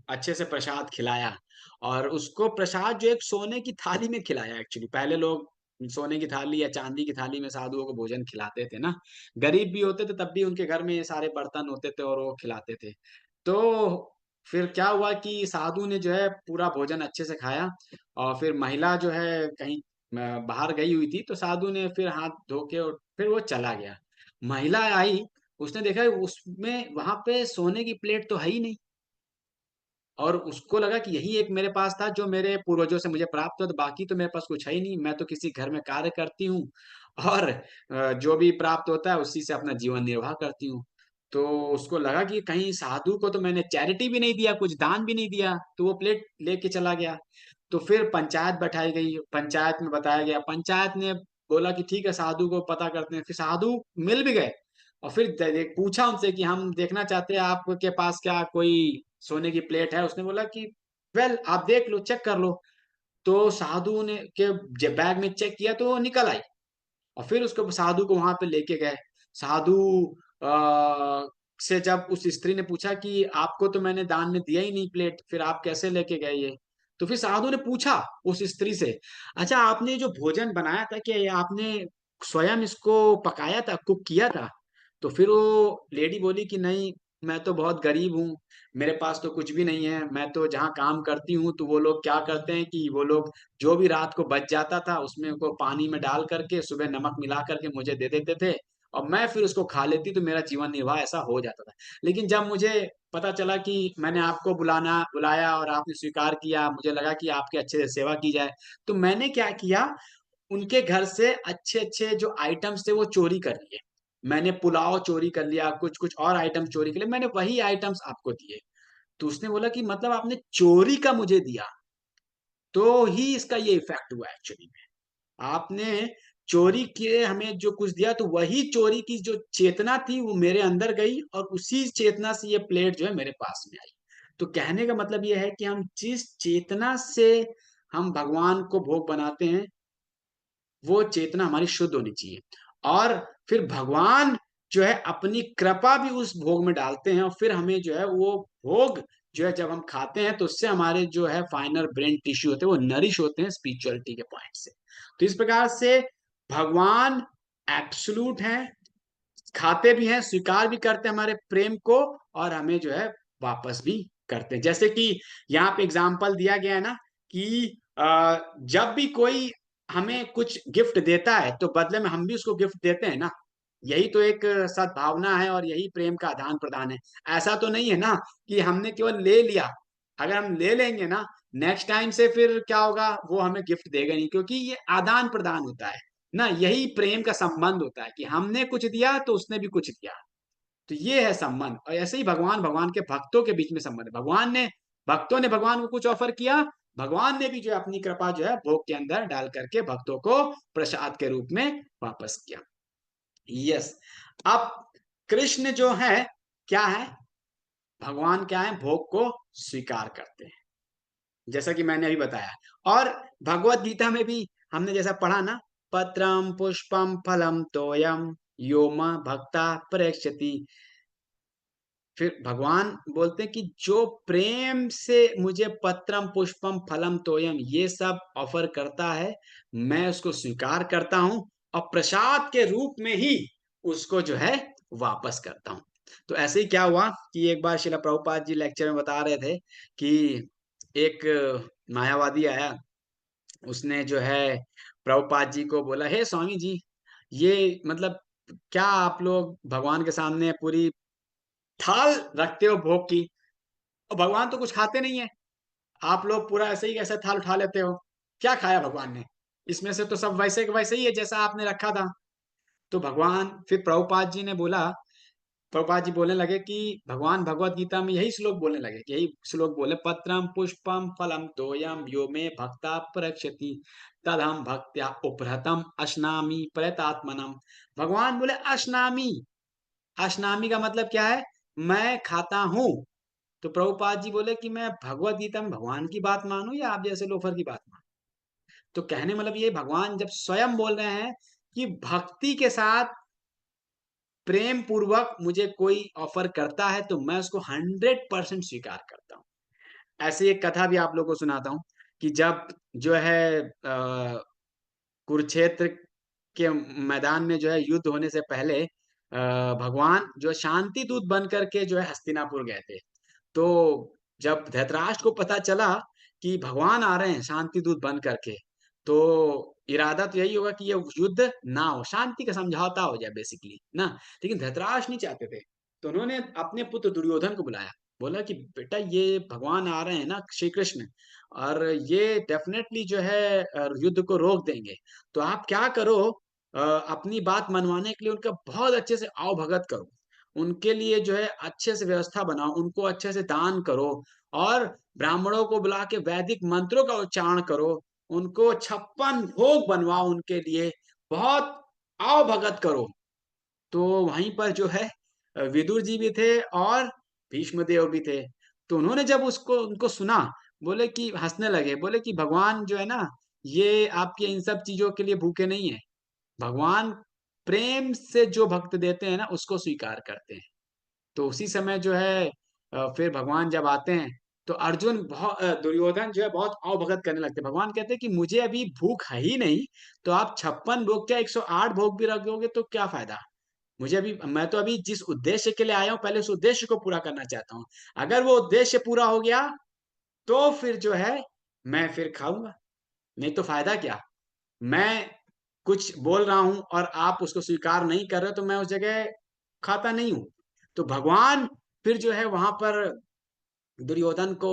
अच्छे से प्रसाद खिलाया। और उसको प्रसाद जो एक सोने की थाली में खिलाया। एक्चुअली पहले लोग सोने की थाली या चांदी की थाली में साधुओं को भोजन खिलाते थे ना। गरीब भी होते थे तब भी उनके घर में ये सारे बर्तन होते थे और वो खिलाते थे। तो फिर क्या हुआ कि साधु ने जो है पूरा भोजन अच्छे से खाया। और फिर महिला जो है कहीं बाहर गई हुई थी, तो साधु ने फिर हाथ धो के और फिर वो चला गया। महिला आई, उसने देखा उसमें वहां पे सोने की प्लेट तो है ही नहीं। और उसको लगा कि यही एक मेरे पास था जो मेरे पूर्वजों से मुझे प्राप्त हुआ, तो बाकी तो मेरे पास कुछ है ही नहीं। मैं तो किसी घर में कार्य करती हूँ और जो भी प्राप्त होता है उसी से अपना जीवन निर्वाह करती हूँ। तो उसको लगा कि कहीं साधु को तो मैंने चैरिटी भी नहीं दिया, कुछ दान भी नहीं दिया, तो वो प्लेट लेके चला गया। तो फिर पंचायत बैठाई गई, पंचायत में बताया गया, पंचायत ने बोला कि ठीक है साधु को पता करते हैं। फिर साधु मिल भी गए। और फिर पूछा उनसे कि हम देखना चाहते हैं आपके पास क्या कोई सोने की प्लेट है। उसने बोला कि वेल आप देख लो, चेक कर लो। तो साधु ने के बैग में चेक किया तो वो निकल आई। और फिर उसको साधु को वहां पे लेके गए। साधु से जब उस स्त्री ने पूछा कि आपको तो मैंने दान में दिया ही नहीं प्लेट, फिर आप कैसे लेके गए ये? तो फिर साधु ने पूछा उस स्त्री से, अच्छा आपने जो भोजन बनाया था क्या ये आपने स्वयं इसको पकाया था, कुक किया था? तो फिर वो लेडी बोली कि नहीं, मैं तो बहुत गरीब हूँ, मेरे पास तो कुछ भी नहीं है। मैं तो जहाँ काम करती हूँ तो वो लोग क्या करते हैं कि वो लोग जो भी रात को बच जाता था उसमें को पानी में डाल करके सुबह नमक मिला करके मुझे दे देते थे, और मैं फिर उसको खा लेती, तो मेरा जीवन निर्वाह ऐसा हो जाता था। लेकिन जब मुझे पता चला कि मैंने आपको बुलाया और आपने स्वीकार किया, मुझे लगा कि आपके अच्छे से सेवा की जाए, तो मैंने क्या किया, उनके घर से अच्छे अच्छे जो आइटम्स थे वो चोरी कर लिए। मैंने पुलाव चोरी कर लिया, कुछ कुछ और आइटम चोरी कर लिए, मैंने वही आइटम्स आपको दिए। तो उसने बोला कि मतलब आपने चोरी का मुझे दिया, तो ही इसका ये इफेक्ट हुआ एक्चुअली में। आपने चोरी किए हमें जो कुछ दिया, तो वही चोरी की जो चेतना थी वो मेरे अंदर गई, और उसी चेतना से ये प्लेट जो है मेरे पास में आई। तो कहने का मतलब ये है कि हम जिस चेतना से हम भगवान को भोग बनाते हैं, वो चेतना हमारी शुद्ध होनी चाहिए। और फिर भगवान जो है अपनी कृपा भी उस भोग में डालते हैं, और फिर हमें जो है वो भोग जो है जब हम खाते हैं तो उससे हमारे जो है फाइनल ब्रेन टिश्यू होते हैं वो नरिश होते हैं स्पिरिचुअलिटी के पॉइंट से। तो इस प्रकार से भगवान एब्सोल्यूट हैं, खाते भी हैं, स्वीकार भी करते हैं हमारे प्रेम को, और हमें जो है वापस भी करते हैं। जैसे कि यहाँ पे एग्जाम्पल दिया गया है ना कि जब भी कोई हमें कुछ गिफ्ट देता है तो बदले में हम भी उसको गिफ्ट देते हैं ना। यही तो एक सद्भावना है और यही प्रेम का आदान प्रदान है। ऐसा तो नहीं है ना कि हमने केवल ले लिया। अगर हम ले लेंगे ना, नेक्स्ट टाइम से फिर क्या होगा, वो हमें गिफ्ट देगा नहीं, क्योंकि ये आदान प्रदान होता है ना। यही प्रेम का संबंध होता है कि हमने कुछ दिया तो उसने भी कुछ दिया। तो ये है संबंध। और ऐसे ही भगवान भगवान के भक्तों के बीच में संबंध है। भक्तों ने भगवान को कुछ ऑफर किया, भगवान ने भी जो है अपनी कृपा जो है भोग के अंदर डाल करके भक्तों को प्रसाद के रूप में वापस किया। यस। अब कृष्ण जो है क्या है, भगवान क्या है, भोग को स्वीकार करते हैं, जैसा कि मैंने अभी बताया। और भगवत गीता में भी हमने जैसा पढ़ा ना, पत्रम पुष्पम फलम तोयम यो मां भक्ता प्रेक्षति। फिर भगवान बोलते हैं कि जो प्रेम से मुझे पत्रम पुष्पम फलम तोयम ये सब ऑफर करता है, मैं उसको स्वीकार करता हूं, और प्रसाद के रूप में ही उसको जो है वापस करता हूं। तो ऐसे ही क्या हुआ कि एक बार श्रीला प्रभुपाद जी लेक्चर में बता रहे थे कि एक मायावादी आया, उसने जो है प्रभुपाद जी को बोला, हे स्वामी जी, ये मतलब क्या आप लोग भगवान के सामने पूरी थाल रखते हो भोग की, और भगवान तो कुछ खाते नहीं है, आप लोग पूरा ऐसे ही कैसे थाल उठा लेते हो? क्या खाया भगवान ने? इसमें से तो सब वैसे के वैसे ही है जैसा आपने रखा था। तो भगवान फिर प्रभुपाद जी ने बोला, प्रभुपाद जी बोलने लगे कि भगवान भगवत गीता में यही श्लोक बोलने लगे, यही श्लोक बोले, पत्रम पुष्पम फलम तोयम यो मे भक्ता प्रक्षति तदहम भक्त्या उपहृतम अश्नामि प्रयतात्मनम। भगवान बोले अश्नामि। अश्नामि का मतलब क्या है? मैं खाता हूं। तो प्रभुपाद जी बोले कि मैं भगवत गीता में भगवान की बात मानूं या आप जैसे लोफर की बात मानूं? तो कहने मतलब ये, भगवान जब स्वयं बोल रहे हैं कि भक्ति के साथ प्रेम पूर्वक मुझे कोई ऑफर करता है तो मैं उसको 100% स्वीकार करता हूँ। ऐसी एक कथा भी आप लोगों को सुनाता हूँ कि जब जो है कुरुक्षेत्र के मैदान में जो है युद्ध होने से पहले भगवान जो शांति दूत बन करके जो है हस्तिनापुर गए थे। तो जब धृतराष्ट्र को पता चला कि भगवान आ रहे हैं शांति दूत बन करके, तो इरादा तो यही होगा कि ये युद्ध ना हो, शांति का समझौता हो जाए बेसिकली ना। लेकिन धृतराष्ट्र नहीं चाहते थे, तो उन्होंने अपने पुत्र दुर्योधन को बुलाया, बोला कि बेटा ये भगवान आ रहे हैं ना श्री कृष्ण, और ये डेफिनेटली जो है युद्ध को रोक देंगे। तो आप क्या करो, अपनी बात मनवाने के लिए उनका बहुत अच्छे से आओ भगत करो, उनके लिए जो है अच्छे से व्यवस्था बनाओ, उनको अच्छे से दान करो, और ब्राह्मणों को बुला के वैदिक मंत्रों का उच्चारण करो, उनको 56 भोग बनवाओ उनके लिए, बहुत आओ भगत करो। तो वहीं पर जो है विदुर जी भी थे और भीष्मदेव भी थे। तो उन्होंने जब उसको उनको सुना, बोले कि हंसने लगे, बोले कि भगवान जो है ना, ये आपके इन सब चीजों के लिए भूखे नहीं है। भगवान प्रेम से जो भक्त देते हैं ना, उसको स्वीकार करते हैं। तो उसी समय जो है फिर भगवान जब आते हैं, तो अर्जुन बहुत दुर्योधन जो है बहुत अवभगत करने लगते हैं। भगवान कहते हैं कि मुझे अभी भूख है ही नहीं, तो आप 56 भोग क्या 108 भोग भी रखोगे तो क्या फायदा। मुझे अभी, मैं तो अभी जिस उद्देश्य के लिए आया हूं, पहले उस उद्देश्य को पूरा करना चाहता हूँ। अगर वो उद्देश्य पूरा हो गया तो फिर जो है मैं फिर खाऊंगा, नहीं तो फायदा क्या। मैं कुछ बोल रहा हूं और आप उसको स्वीकार नहीं कर रहे, तो मैं उस जगह खाता नहीं हूं। तो भगवान फिर जो है वहां पर दुर्योधन को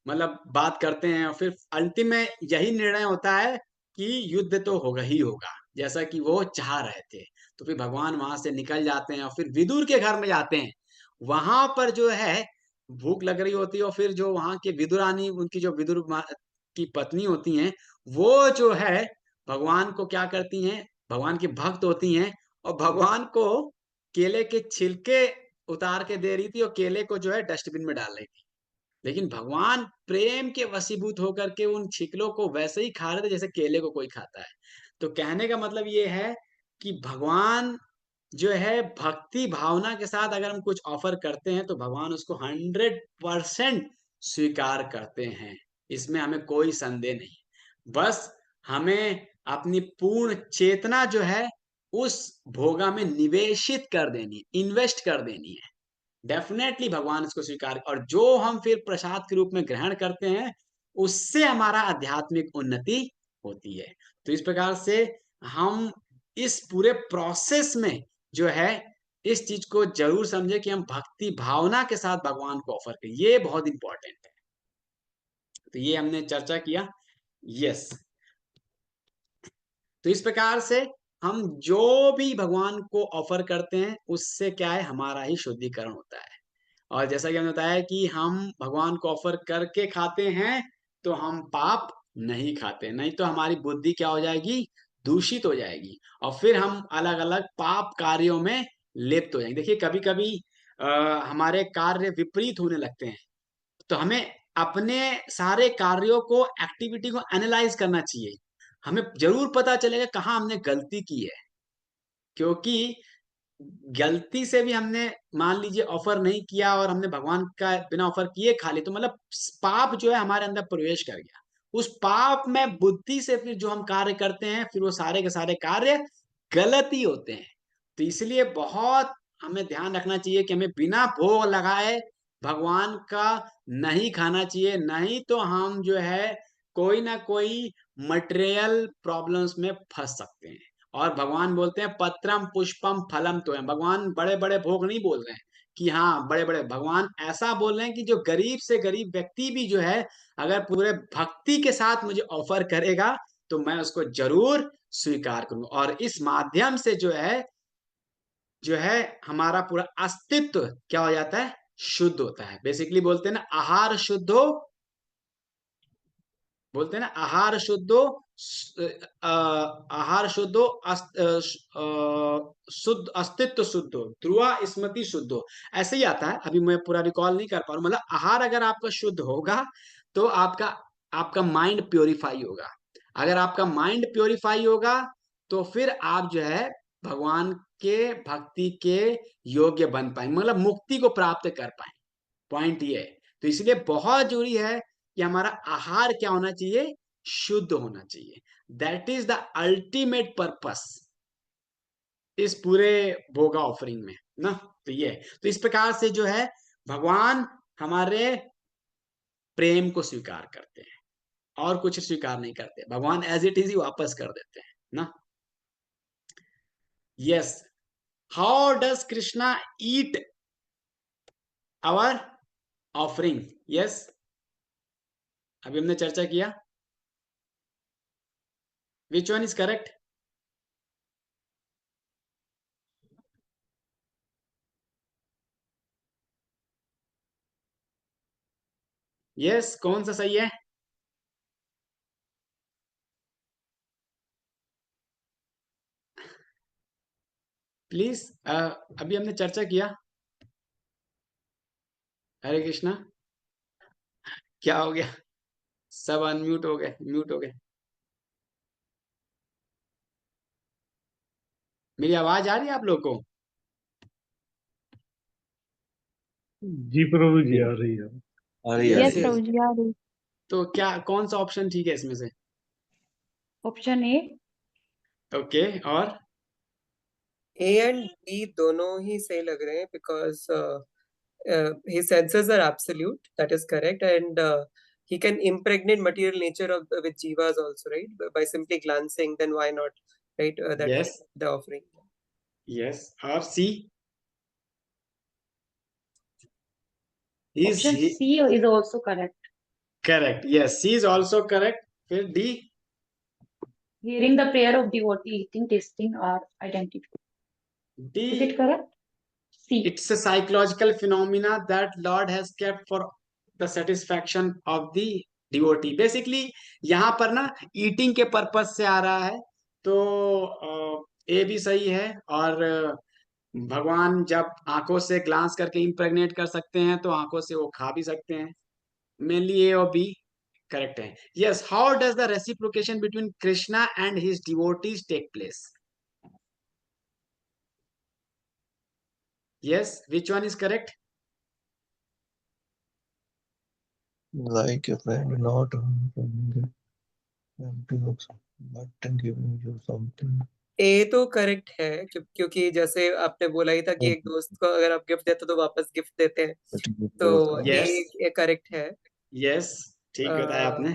मतलब बात करते हैं, और फिर अंतिम में यही निर्णय होता है कि युद्ध तो होगा ही होगा, जैसा कि वो चाह रहे थे। तो फिर भगवान वहां से निकल जाते हैं और फिर विदुर के घर में जाते हैं। वहां पर जो है भूख लग रही होती है, और फिर जो वहां के विदुरानी, उनकी जो की पत्नी होती हैं, वो जो है भगवान को क्या करती हैं, भगवान की भक्त होती हैं, और भगवान को केले के छिलके उतार के दे रही थी, और केले को जो है डस्टबिन में डाल रही थी। लेकिन भगवान प्रेम के वशीभूत होकर के उन छिकलों को वैसे ही खा रहे थे जैसे केले को कोई खाता है। तो कहने का मतलब ये है कि भगवान जो है भक्ति भावना के साथ अगर हम कुछ ऑफर करते हैं, तो भगवान उसको 100% स्वीकार करते हैं। इसमें हमें कोई संदेह नहीं। बस हमें अपनी पूर्ण चेतना जो है उस भोगा में निवेशित कर देनी है, इन्वेस्ट कर देनी है। डेफिनेटली भगवान इसको स्वीकार, और जो हम फिर प्रसाद के रूप में ग्रहण करते हैं, उससे हमारा आध्यात्मिक उन्नति होती है। तो इस प्रकार से हम इस पूरे प्रोसेस में जो है इस चीज को जरूर समझे कि हम भक्ति भावना के साथ भगवान को ऑफर करें, ये बहुत इंपॉर्टेंट है। तो ये हमने चर्चा किया। यस, तो इस प्रकार से हम जो भी भगवान को ऑफर करते हैं, उससे क्या है, हमारा ही शुद्धिकरण होता है। और जैसा कि हमने बताया कि हम भगवान को ऑफर करके खाते हैं, तो हम पाप नहीं खाते, नहीं तो हमारी बुद्धि क्या हो जाएगी, दूषित हो जाएगी, और फिर हम अलग अलग पाप कार्यों में लिप्त हो जाएंगे। देखिए कभी कभी हमारे कार्य विपरीत होने लगते हैं, तो हमें अपने सारे कार्यों को, एक्टिविटी को एनालाइज करना चाहिए। हमें जरूर पता चलेगा कहाँ हमने गलती की है। क्योंकि गलती से भी हमने मान लीजिए ऑफर नहीं किया और हमने भगवान का बिना ऑफर किए खा ली, तो मतलब पाप जो है हमारे अंदर प्रवेश कर गया। उस पाप में बुद्धि से फिर जो हम कार्य करते हैं, फिर वो सारे के सारे कार्य गलत ही होते हैं। तो इसलिए बहुत हमें ध्यान रखना चाहिए कि हमें बिना भोग लगाए भगवान का नहीं खाना चाहिए, नहीं तो हम जो है कोई ना कोई मटेरियल प्रॉब्लम्स में फंस सकते हैं। और भगवान बोलते हैं पत्रम पुष्पम फलम तो है। भगवान बड़े बड़े भोग नहीं बोल रहे हैं कि हाँ बड़े बड़े, भगवान ऐसा बोल रहे हैं कि जो गरीब से गरीब व्यक्ति भी जो है अगर पूरे भक्ति के साथ मुझे ऑफर करेगा, तो मैं उसको जरूर स्वीकार करूंगा। और इस माध्यम से जो है हमारा पूरा अस्तित्व क्या हो जाता है, शुद्ध होता है। बेसिकली बोलते हैं ना, आहार शुद्ध हो, बोलते हैं ना आहार शुद्धो, आहार शुद्धो, शुद्ध अस्तित्व शुद्धो, ध्रुवा स्मृति शुद्धो। ऐसे ही आता है, अभी मैं पूरा रिकॉल नहीं कर पा रहा हूं। मतलब आहार अगर आपका शुद्ध होगा, तो आपका आपका माइंड प्योरीफाई होगा। अगर आपका माइंड प्योरीफाई होगा, तो फिर आप जो है भगवान के भक्ति के योग्य बन पाएंगे, मतलब मुक्ति को प्राप्त कर पाए। पॉइंट ये है। तो इसलिए बहुत जरूरी है कि हमारा आहार क्या होना चाहिए, शुद्ध होना चाहिए। That is the ultimate purpose इस पूरे भोगा ऑफरिंग में ना। तो ये तो इस प्रकार से जो है भगवान हमारे प्रेम को स्वीकार करते हैं, और कुछ स्वीकार नहीं करते। भगवान एज इट इज ही वापस कर देते हैं ना। Yes, how does Krishna eat our offering. Yes, अभी हमने चर्चा किया, which one is correct. Yes, कौन सा सही है। प्लीज, अभी हमने चर्चा किया। हरे कृष्णा, क्या हो गया? सब अनम्यूट हो गए, म्यूट हो गए। मेरी आवाज आ रही है आप लोग को? जी प्रभु जी, आ रही है। आ रही है, आ Yes, Yes, रही है। Prabhuji, are you? तो क्या, कौन सा ऑप्शन ठीक है इसमें से? Option A. ओके, और A and B दोनों ही सही लग रहे हैं because his senses are absolute, that is correct, and he can impregnate material nature of with jivas also, right? By simply glancing, then why not, right? That yes, the offering. Yes, और C? Is Option C is also correct. Correct, yes, C is also correct. फिर D? Hearing the prayer of devotee, eating, tasting, or identity. D, Is it correct? C. it's a psychological phenomena that Lord has kept for the satisfaction of the devotee। Basically यहाँ पर ना eating के purpose से आ रहा है, तो ए भी सही है। और भगवान जब आंखों से ग्लांस करके इम्प्रेग्नेट कर सकते हैं, तो आंखों से वो खा भी सकते हैं। मेनली ए और बी करेक्ट है। Yes, how does the reciprocation between Krishna and his devotees take place? Yes, which one is correct? Like a friend, not empty box, but giving you something. ए तो करेक्ट है क्योंकि जैसे आपने बोला ही था कि एक दोस्त को अगर आप गिफ्ट देते हो तो वापस गिफ्ट देते हैं, तो Yes. ए करेक्ट है। यस, ठीक बताया आपने।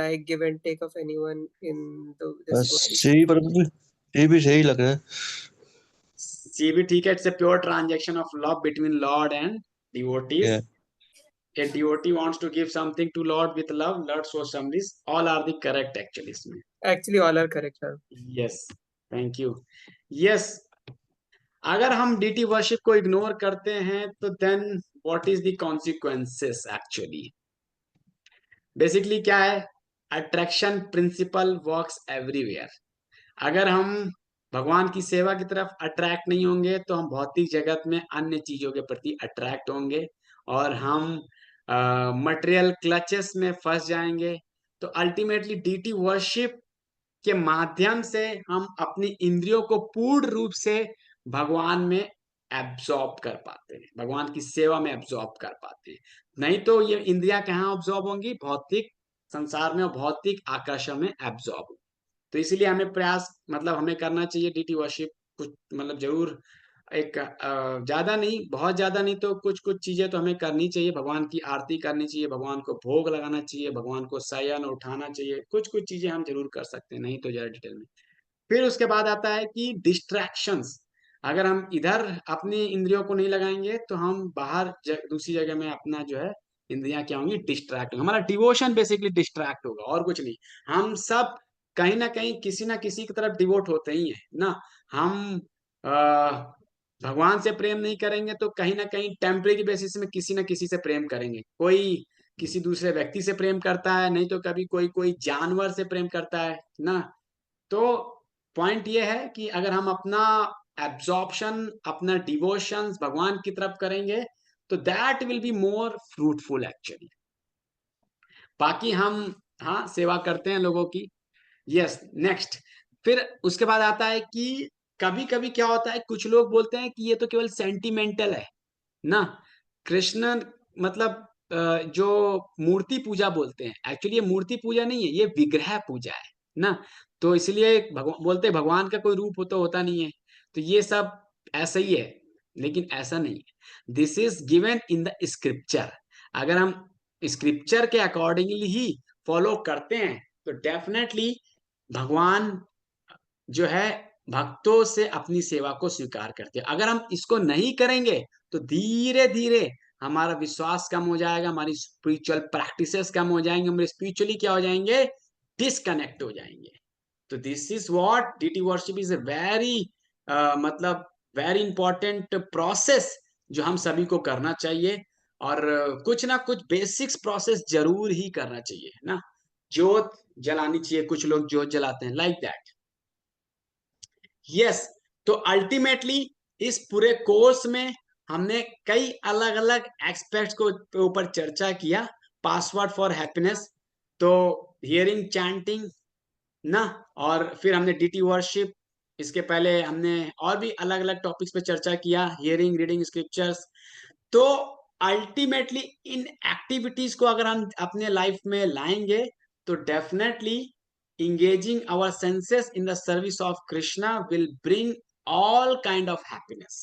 Like give and take of anyone in this बस world. सही, पर ये भी सही लग रहा है। सी भी ठीक है। It's a pure transaction of love between Lord and devotees. Yeah. A devotee wants to give something to Lord with love, Lord shows some this। All are the correct actually इसमें। Actually, all are correct, sir. Yes, thank you। Yes, अगर हम deity worship को ignore करते हैं तो then what is the consequences actually? Basically क्या है? Attraction principle works everywhere. अगर हम भगवान की सेवा की तरफ अट्रैक्ट नहीं होंगे, तो हम भौतिक जगत में अन्य चीजों के प्रति अट्रैक्ट होंगे, और हम मटेरियल क्लचेस में फंस जाएंगे। तो अल्टीमेटली डीटी वर्शिप के माध्यम से हम अपनी इंद्रियों को पूर्ण रूप से भगवान में एब्जॉर्ब कर पाते हैं, भगवान की सेवा में एब्जॉर्ब कर पाते हैं। नहीं तो ये इंद्रियां कहाँ एब्जॉर्ब होंगी? भौतिक संसार में और भौतिक आकर्षण में एब्जॉर्ब होंगी। तो इसीलिए हमें प्रयास, मतलब हमें करना चाहिए डीटी वर्शिप कुछ, मतलब जरूर एक ज्यादा नहीं, बहुत ज्यादा नहीं, तो कुछ कुछ चीजें तो हमें करनी चाहिए। भगवान की आरती करनी चाहिए, भगवान को भोग लगाना चाहिए, भगवान को शयन उठाना चाहिए। कुछ कुछ चीजें हम जरूर कर सकते हैं, नहीं तो ज्यादा डिटेल में। फिर उसके बाद आता है कि डिस्ट्रैक्शंस। अगर हम इधर अपनी इंद्रियों को नहीं लगाएंगे, तो हम बाहर दूसरी जगह में अपना जो है इंद्रियां क्या होंगी? डिस्ट्रैक्ट होंगे। हमारा डिवोशन बेसिकली डिस्ट्रैक्ट होगा, और कुछ नहीं। हम सब कहीं ना कहीं किसी ना किसी की तरफ डिवोट होते ही है ना। हम भगवान से प्रेम नहीं करेंगे, तो कहीं ना कहीं टेम्परेरी बेसिस में किसी ना किसी से प्रेम करेंगे। कोई किसी दूसरे व्यक्ति से प्रेम करता है, नहीं तो कभी कोई कोई जानवर से प्रेम करता है ना। तो पॉइंट ये है कि अगर हम अपना एब्जॉर्प्शन, अपना डिवोशन भगवान की तरफ करेंगे, तो that will be more fruitful actually. बाकी हम, हाँ, सेवा करते हैं लोगों की। Yes, next. फिर उसके बाद आता है कि कभी कभी क्या होता है, कुछ लोग बोलते हैं कि ये तो केवल सेंटिमेंटल है ना। कृष्ण मतलब जो मूर्ति पूजा बोलते हैं, एक्चुअली ये मूर्ति पूजा नहीं है, ये विग्रह पूजा है ना। तो इसलिए भगवान बोलते हैं भगवान का कोई रूप तो होता नहीं है। तो ये सब ऐसा ही है, लेकिन ऐसा नहीं है। This is given in the scripture. अगर हम स्क्रिप्चर के अकॉर्डिंगली ही फॉलो करते हैं, तो डेफिनेटली भगवान जो है भक्तों से अपनी सेवा को स्वीकार करते हैं। अगर हम इसको नहीं करेंगे, तो धीरे धीरे हमारा विश्वास कम हो जाएगा, हमारी स्पिरिचुअल प्रैक्टिसेस कम हो जाएंगे, हम स्पिरिचुअली क्या हो जाएंगे? डिसकनेक्ट हो जाएंगे। तो this is what deity worship is a very, मतलब वेरी इंपॉर्टेंट प्रोसेस जो हम सभी को करना चाहिए। और कुछ ना कुछ बेसिक्स प्रोसेस जरूर ही करना चाहिए ना। ज्योत जलानी चाहिए, कुछ लोग ज्योत जलाते हैं, लाइक दैट। यस, तो अल्टीमेटली इस पूरे कोर्स में हमने कई अलग अलग एस्पेक्ट्स को ऊपर चर्चा किया। पासवर्ड फॉर हैप्पीनेस, तो हियरिंग, चैंटिंग ना, और फिर हमने डीटी वर्शिप, इसके पहले हमने और भी अलग अलग टॉपिक्स पे चर्चा किया, हियरिंग, रीडिंग स्क्रिप्चर्स। तो अल्टीमेटली इन एक्टिविटीज को अगर हम अपने लाइफ में लाएंगे तो definitely engaging our senses in the service of Krishna will bring all kind of happiness.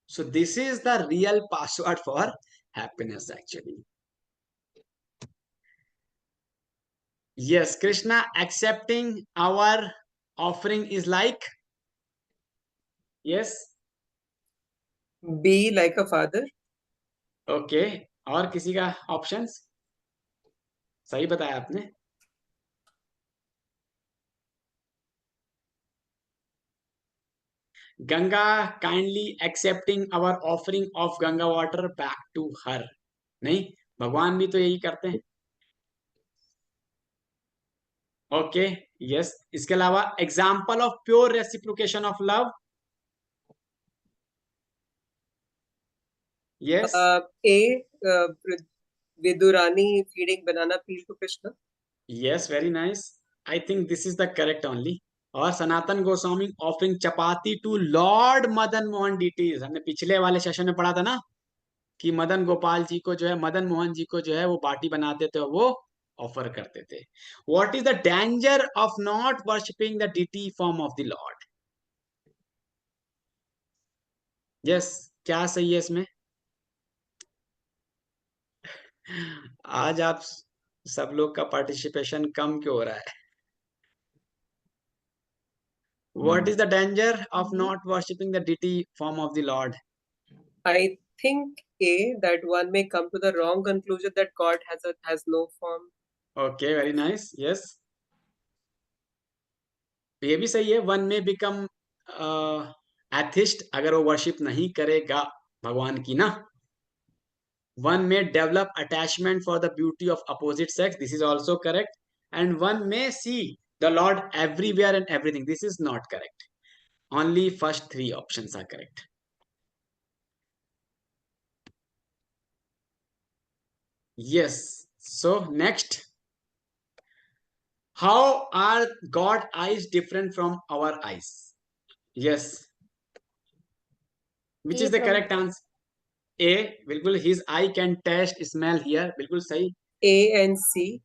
So this is the real password for happiness actually. Yes, Krishna accepting our offering is like, yes, Be like a father. okay, और किसी का options? सही बताया आपने। Ganga kindly accepting our offering of Ganga water back to her. नहीं, भगवान भी तो यही करते हैं। ओके, यस, इसके अलावा example of pure reciprocation of love. Yes, Vidurani feeding banana peel to Krishna. Yes, very nice. I think this is the correct only. और Sanatan Goswami offering chapati to Lord Madan Mohan deities. हमने पिछले वाले सेशन में पढ़ा था ना कि मदन गोपाल जी को जो है, मदन मोहन जी को जो है वो बाटी बनाते थे, वो ऑफर करते थे। What is the danger of not worshipping the deity form of the Lord? Yes, क्या सही है इसमें? आज आप सब लोग का पार्टिसिपेशन कम क्यों हो रहा है? What is the danger of not worshipping the deity form of the Lord? I think that one may come to the wrong conclusion that God has no form. Okay, very nice. Yes. ये भी सही है। One may become atheist अगर वो worship नहीं करेगा भगवान की ना। One may develop attachment for the beauty of opposite sex. This is also correct. And one may see the Lord everywhere and everything. This is not correct. Only first three options are correct. Yes. So next. How are God eyes different from our eyes? Yes. Which is the correct answer? A. बिल्कुल, his eye can taste, smell, hear. बिल्कुल सही. A and C.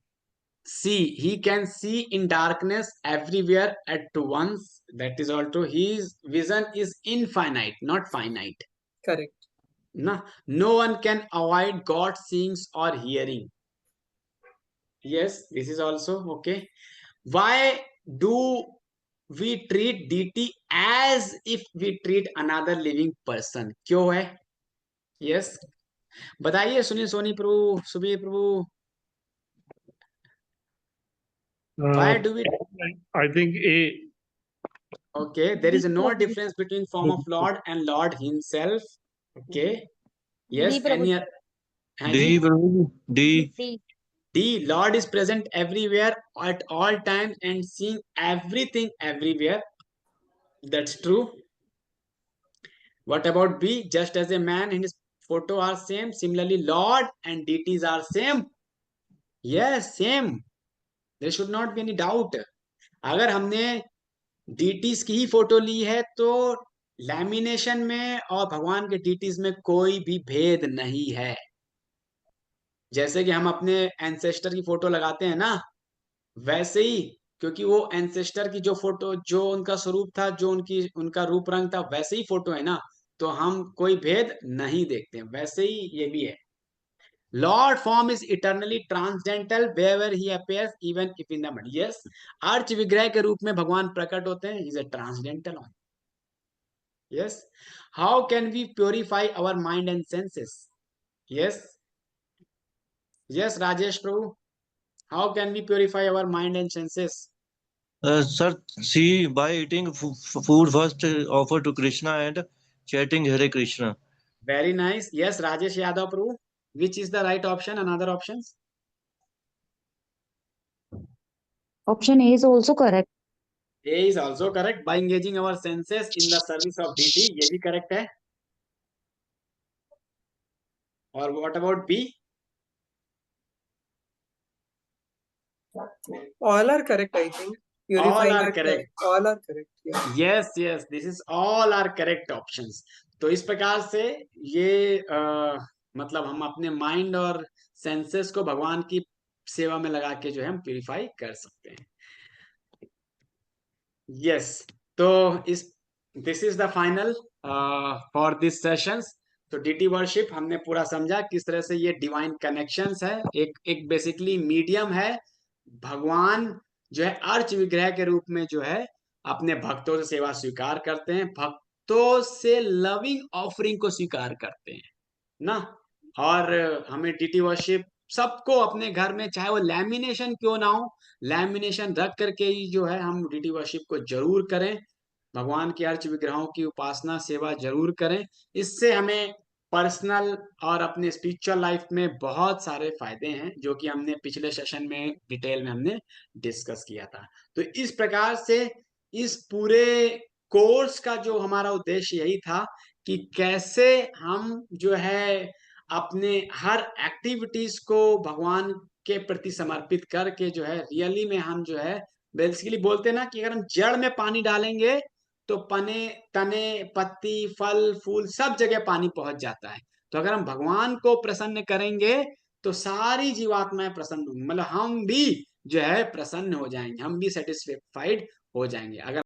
C. He can see in darkness everywhere at once. That is all true. His vision is infinite, not finite. Correct. No one can avoid God seeing or hearing. Yes, this is also okay. Why do we treat deity as if we treat another living person? क्यों है? Yes, बताइए। सुनील सोनी प्रभु, सुबीर प्रभु, why do we? I think A. Okay, there is no difference between form of Lord and Lord himself. Okay, yes, any other? D, Prabhu. D. D. Lord is present everywhere at all times and seeing everything everywhere. That's true. What about B? Just as a man and his photo are same, similarly Lord and deities are same. Yes, same. There should not be any doubt. अगर हमने deities की ही photo ली है तो lamination में और भगवान के deities में कोई भी भेद नहीं है। जैसे कि हम अपने एंसेस्टर की फोटो लगाते हैं ना, वैसे ही, क्योंकि वो एंसेस्टर की जो फोटो, जो उनका स्वरूप था, जो उनका रूप रंग था, वैसे ही फोटो है ना, तो हम कोई भेद नहीं देखते हैं। वैसे ही ये भी है। Lord form is eternally transcendental where he appears even if in the mud. Yes, अर्च विग्रह के रूप में भगवान प्रकट होते हैं। Is a transcendental one. Yes, how can we purify our mind and senses? Yes, yes, Rajesh Prabhu, how can we purify our mind and senses? Sir, C, by eating food first offered to Krishna and chanting Hare Krishna. Very nice. Yes, Rajesh Yadav Prabhu. Which is the right option? Another options? Option A is also correct. A is also correct. By engaging our senses in the service of DT, ये भी correct है. और what about B? All are correct, I think. All Purifying are the correct. all are correct. Yeah. Yes, this is all are correct options. तो इस प्रकार से ये मतलब हम अपने माइंड और सेंसेस को भगवान की सेवा में लगा के जो है हम प्यूरिफाई कर सकते हैं. यस, तो this is the final for this sessions. तो डीटी वर्शिप हमने पूरा समझा किस तरह से ये डिवाइन कनेक्शंस है. एक बेसिकली मीडियम है. भगवान जो है अर्च विग्रह के रूप में जो है अपने भक्तों से सेवा स्वीकार करते हैं, भक्तों से लविंग ऑफरिंग को स्वीकार करते हैं ना. और हमें डीटी वर्शिप सबको अपने घर में, चाहे वो लैमिनेशन क्यों ना हो, लैमिनेशन रख करके ही जो है हम डीटी वर्शिप को जरूर करें. भगवान के अर्च विग्रहों की उपासना सेवा जरूर करें. इससे हमें पर्सनल और अपने स्पिरिचुअल लाइफ में बहुत सारे फायदे हैं, जो कि हमने पिछले सेशन में डिटेल में हमने डिस्कस किया था. तो इस प्रकार से इस पूरे कोर्स का जो हमारा उद्देश्य यही था कि कैसे हम जो है अपने हर एक्टिविटीज को भगवान के प्रति समर्पित करके जो है रियली में हम जो है बेसिकली बोलते हैं ना कि अगर हम जड़ में पानी डालेंगे तो पने तने पत्ती फल फूल सब जगह पानी पहुंच जाता है. तो अगर हम भगवान को प्रसन्न करेंगे तो सारी जीवात्माएं प्रसन्न होंगी, मतलब हम भी जो है प्रसन्न हो जाएंगे, हम भी सेटिस्फाइड हो जाएंगे. अगर